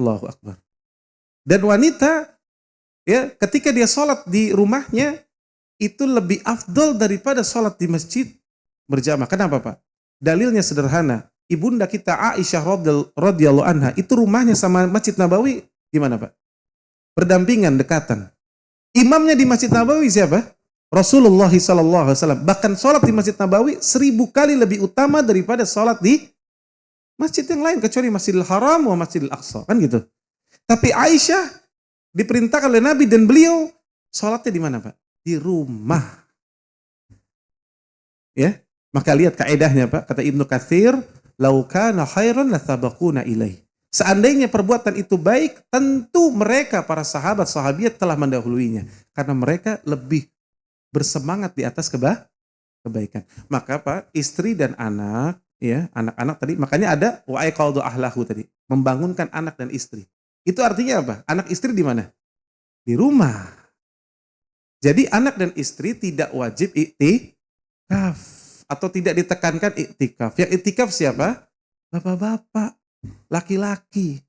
Allahu Akbar. Dan wanita, ya, ketika dia sholat di rumahnya, itu lebih afdol daripada sholat di masjid berjamaah. Kenapa, Pak? Dalilnya sederhana. Ibunda kita Aisyah radhiyallahu anha, itu rumahnya sama Masjid Nabawi gimana, Pak? Berdampingan, dekatan. Imamnya di Masjid Nabawi siapa? Rasulullah SAW. Bahkan sholat di Masjid Nabawi 1000 kali lebih utama daripada sholat di masjid yang lain kecuali Masjidil Haram wa Masjidil Aqsa, kan gitu. Tapi Aisyah diperintahkan oleh Nabi dan beliau sholatnya di mana, Pak? Di rumah. Ya, maka lihat kaedahnya, Pak. Kata Ibnu Katsir, "Lau kana khairan lasabaquna ilaih." Seandainya perbuatan itu baik, tentu mereka para sahabat sahabiat telah mendahuluinya karena mereka lebih bersemangat di atas kebaikan. Maka Pak, istri dan anak, ya, anak-anak tadi, makanya ada wa'aiqadhu ahlahu tadi, membangunkan anak dan istri. Itu artinya apa? Anak istri di mana? Di rumah. Jadi anak dan istri tidak wajib iktikaf atau tidak ditekankan iktikaf. Yang iktikaf siapa? Bapak-bapak, laki-laki.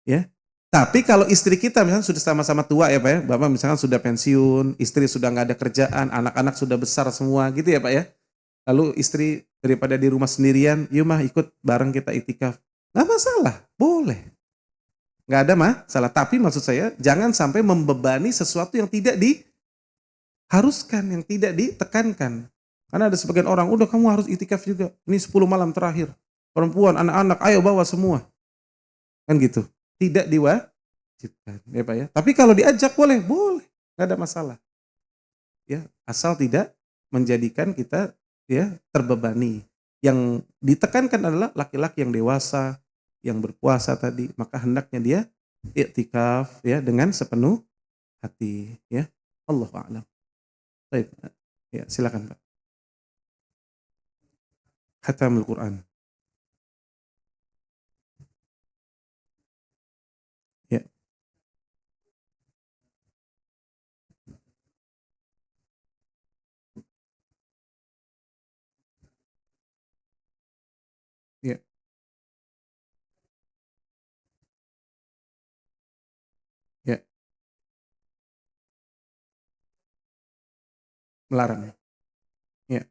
Ya. Tapi kalau istri kita misalnya sudah sama-sama tua, ya Pak ya, Bapak misalkan sudah pensiun, istri sudah nggak ada kerjaan, anak-anak sudah besar semua gitu ya Pak ya. Lalu istri daripada di rumah sendirian, yuk mah ikut bareng kita itikaf. Nggak masalah, boleh. Nggak ada masalah. Tapi maksud saya jangan sampai membebani sesuatu yang tidak diharuskan, yang tidak ditekankan. Karena ada sebagian orang, udah kamu harus itikaf juga. Ini 10 malam terakhir. Perempuan, anak-anak, ayo bawa semua. Kan gitu. Tidak diwajibkan, ya Pak ya. Tapi kalau diajak boleh, nggak ada masalah. Ya, asal tidak menjadikan kita, ya, terbebani. Yang ditekankan adalah laki-laki yang dewasa, yang berpuasa tadi, maka hendaknya dia iktikaf, ya, dengan sepenuh hati, ya. Allahu a'lam. Baik. Ya, silakan Pak. Khatamul Quran. Ya, ya, ya, melarang. Ya.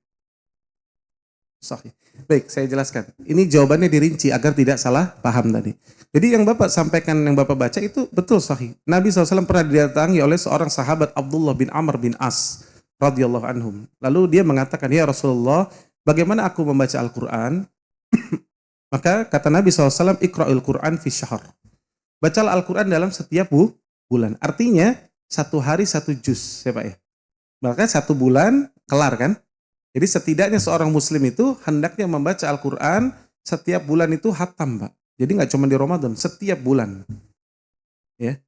Sahih. Baik, saya jelaskan. Ini jawabannya dirinci agar tidak salah paham tadi. Jadi yang Bapak sampaikan, yang Bapak baca itu betul sahih. Nabi SAW pernah didatangi oleh seorang sahabat Abdullah bin Amr bin As radhiyallahu anhum. Lalu dia mengatakan, "Ya Rasulullah, bagaimana aku membaca Al-Quran?" Maka kata Nabi SAW, "Iqra'il Quran fi syahr." Bacalah Al-Quran dalam setiap bulan. Artinya, satu hari satu juz, ya Pak ya. Maka satu bulan, kelar kan? Jadi setidaknya seorang muslim itu hendaknya membaca Al-Quran setiap bulan itu hatam, Pak. Jadi nggak cuma di Ramadan, setiap bulan. Ya.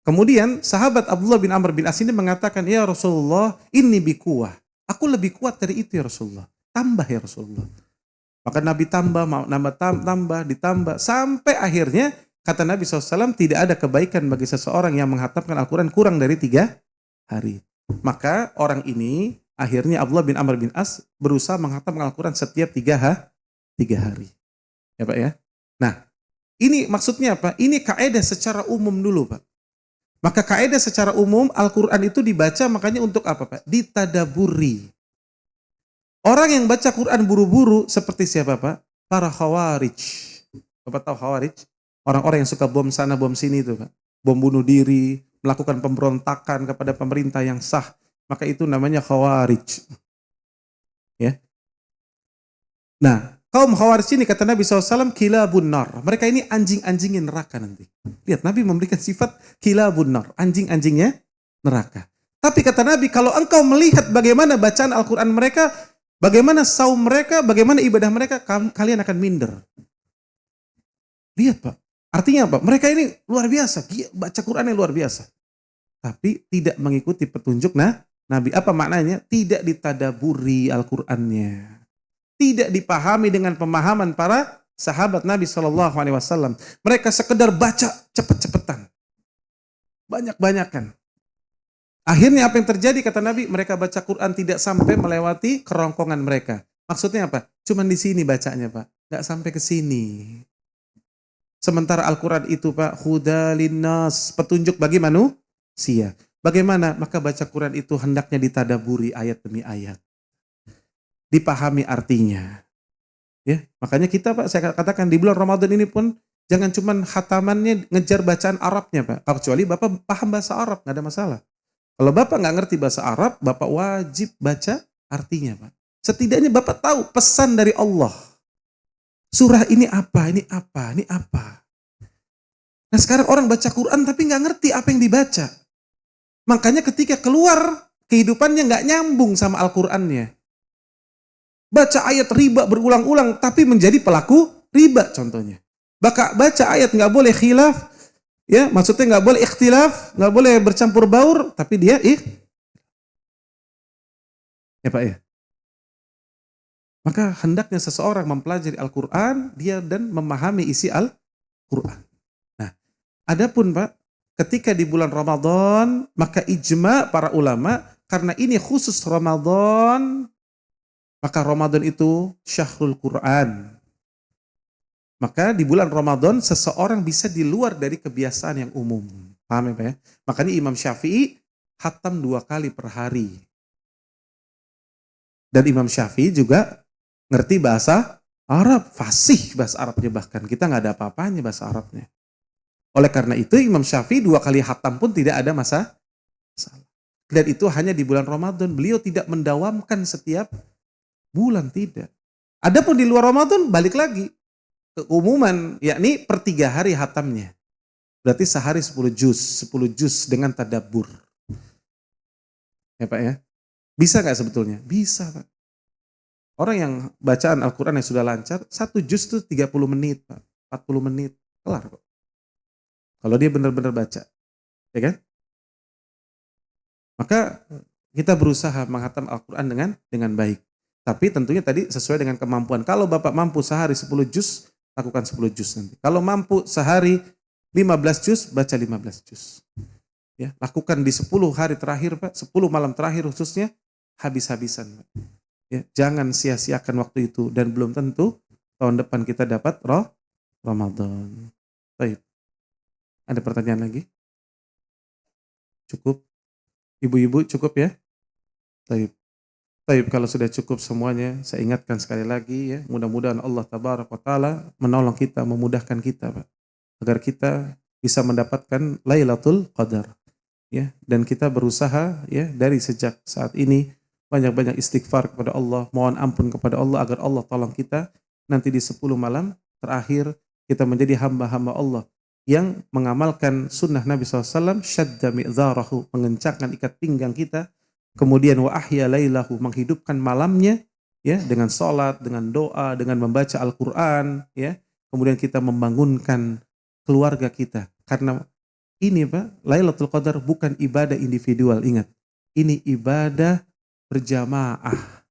Kemudian sahabat Abdullah bin Amr bin As ini mengatakan, "Ya Rasulullah, ini bikuah. Aku lebih kuat dari itu ya Rasulullah. Tambah ya Rasulullah." Maka Nabi tambah, ditambah. Sampai akhirnya, kata Nabi SAW, tidak ada kebaikan bagi seseorang yang menghatamkan Al-Quran kurang dari 3 hari. Maka orang ini, akhirnya Abdullah bin Amr bin As berusaha menghatamkan Al-Quran setiap 3 hari. Ya Pak ya. Nah, ini maksudnya apa? Ini kaidah secara umum dulu Pak. Maka kaidah secara umum Al-Quran itu dibaca makanya untuk apa Pak? Ditadaburi. Orang yang baca Quran buru-buru seperti siapa Pak? Para khawarij. Bapak tahu khawarij? Orang-orang yang suka bom sana bom sini itu Pak. Bom bunuh diri, melakukan pemberontakan kepada pemerintah yang sah. Maka itu namanya khawarij. Ya. Nah, kaum khawarij ini kata Nabi SAW, kilabun nar. Mereka ini anjing-anjingin neraka nanti. Lihat, Nabi memberikan sifat kilabun nar. Anjing-anjingnya neraka. Tapi kata Nabi, kalau engkau melihat bagaimana bacaan Al-Quran mereka, bagaimana saum mereka, bagaimana ibadah mereka, kalian akan minder. Lihat Pak. Artinya apa? Mereka ini luar biasa. Baca Qurannya luar biasa. Tapi tidak mengikuti petunjuk Nabi. Apa maknanya? Tidak ditadaburi Al-Qurannya. Tidak dipahami dengan pemahaman para sahabat Nabi SAW. Mereka sekedar baca cepet-cepetan. Banyak-banyakan. Akhirnya apa yang terjadi kata Nabi? Mereka baca Quran tidak sampai melewati kerongkongan mereka. Maksudnya apa? Cuman di sini bacanya Pak. Nggak sampai ke sini. Sementara Al-Quran itu Pak, hudalin nas, petunjuk bagi manusia. Bagaimana? Maka baca Quran itu hendaknya ditadaburi ayat demi ayat. Dipahami artinya. Ya, makanya kita Pak, saya katakan di bulan Ramadan ini pun jangan cuman khatamannya ngejar bacaan Arabnya Pak. Kecuali Bapak paham bahasa Arab, nggak ada masalah. Kalau Bapak nggak ngerti bahasa Arab, Bapak wajib baca artinya Pak. Setidaknya Bapak tahu pesan dari Allah. Surah ini apa, ini apa, ini apa. Nah sekarang orang baca Quran tapi nggak ngerti apa yang dibaca. Makanya ketika keluar, kehidupannya nggak nyambung sama Al-Qurannya. Baca ayat riba berulang-ulang tapi menjadi pelaku riba contohnya. Baca ayat nggak boleh khilaf, ya maksudnya nggak boleh ikhtilaf, nggak boleh bercampur baur, tapi dia ya Pak ya. Maka hendaknya seseorang mempelajari Al-Quran, dia dan memahami isi Al-Quran. Nah, adapun Pak, ketika di bulan Ramadan, maka ijma para ulama, karena ini khusus Ramadan, maka Ramadan itu syahrul Quran. Maka di bulan Ramadan, seseorang bisa di luar dari kebiasaan yang umum. Paham ya Pak ya? Makanya Imam Syafi'i khatam 2 kali per hari. Dan Imam Syafi'i juga ngerti bahasa Arab, fasih bahasa Arabnya bahkan. Kita nggak ada apa-apanya bahasa Arabnya. Oleh karena itu Imam Syafi'i 2 kali khatam pun tidak ada masalah. Dan itu hanya di bulan Ramadan. Beliau tidak mendawamkan setiap bulan, tidak. Adapun di luar Ramadan balik lagi. Keumuman, yakni per 3 hari khatamnya. Berarti sehari 10 juz dengan tadabbur. Ya Pak ya. Bisa nggak sebetulnya? Bisa Pak. Orang yang bacaan Al-Quran yang sudah lancar, 1 juz itu 30 menit, Pak. 40 menit, kelar kok. Kalau dia benar-benar baca. Ya kan? Maka kita berusaha menghatam Al-Quran dengan baik. Tapi tentunya tadi sesuai dengan kemampuan. Kalau Bapak mampu sehari 10 juz, lakukan 10 juz nanti. Kalau mampu sehari 15 juz, baca 15 juz. Ya, lakukan di 10 hari terakhir, Pak. 10 malam terakhir khususnya, habis-habisan, Pak. Ya, jangan sia-siakan waktu itu dan belum tentu tahun depan kita dapat Ramadan. Baik. Ada pertanyaan lagi? Cukup? Ibu-ibu cukup ya? Baik. Baik, kalau sudah cukup semuanya, saya ingatkan sekali lagi ya, mudah-mudahan Allah Tabaraka wa Ta'ala menolong kita, memudahkan kita, Pak, agar kita bisa mendapatkan Lailatul Qadar. Ya, dan kita berusaha ya dari sejak saat ini banyak-banyak istighfar kepada Allah, mohon ampun kepada Allah agar Allah tolong kita nanti di 10 malam terakhir kita menjadi hamba-hamba Allah yang mengamalkan sunnah Nabi SAW, syadda mi'zarahu, mengencangkan ikat pinggang kita, kemudian wa ahya lailahu, menghidupkan malamnya ya dengan salat, dengan doa, dengan membaca Al-Qur'an ya. Kemudian kita membangunkan keluarga kita karena ini Pak, Lailatul Qadar bukan ibadah individual, ingat. Ini ibadah berjamaah.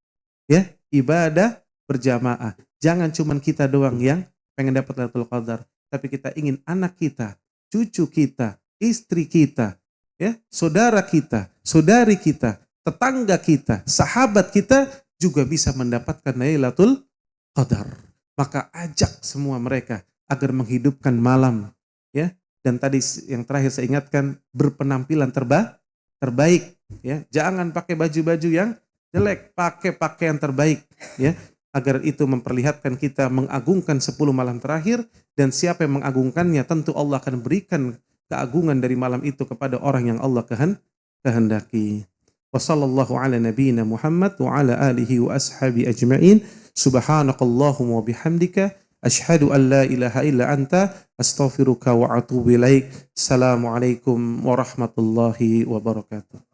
Ya, ibadah berjamaah. Jangan cuma kita doang yang pengen dapat Lailatul Qadar, tapi kita ingin anak kita, cucu kita, istri kita, ya, saudara kita, saudari kita, tetangga kita, sahabat kita juga bisa mendapatkan Lailatul Qadar. Maka ajak semua mereka agar menghidupkan malam, ya. Dan tadi yang terakhir saya ingatkan, berpenampilan terbaik ya. Jangan pakai baju-baju yang jelek, pakai pakaian terbaik ya, agar itu memperlihatkan kita mengagungkan 10 malam terakhir, dan siapa yang mengagungkannya tentu Allah akan berikan keagungan dari malam itu kepada orang yang Allah kehendaki. Wassallallahu ala nabiyyina Muhammad wa ala alihi wa ashabi ajma'in. Subhanakallahumma wa bihamdika asyhadu an la ilaha illa anta astaghfiruka wa atubu ilaik. Assalamualaikum warahmatullahi wabarakatuh.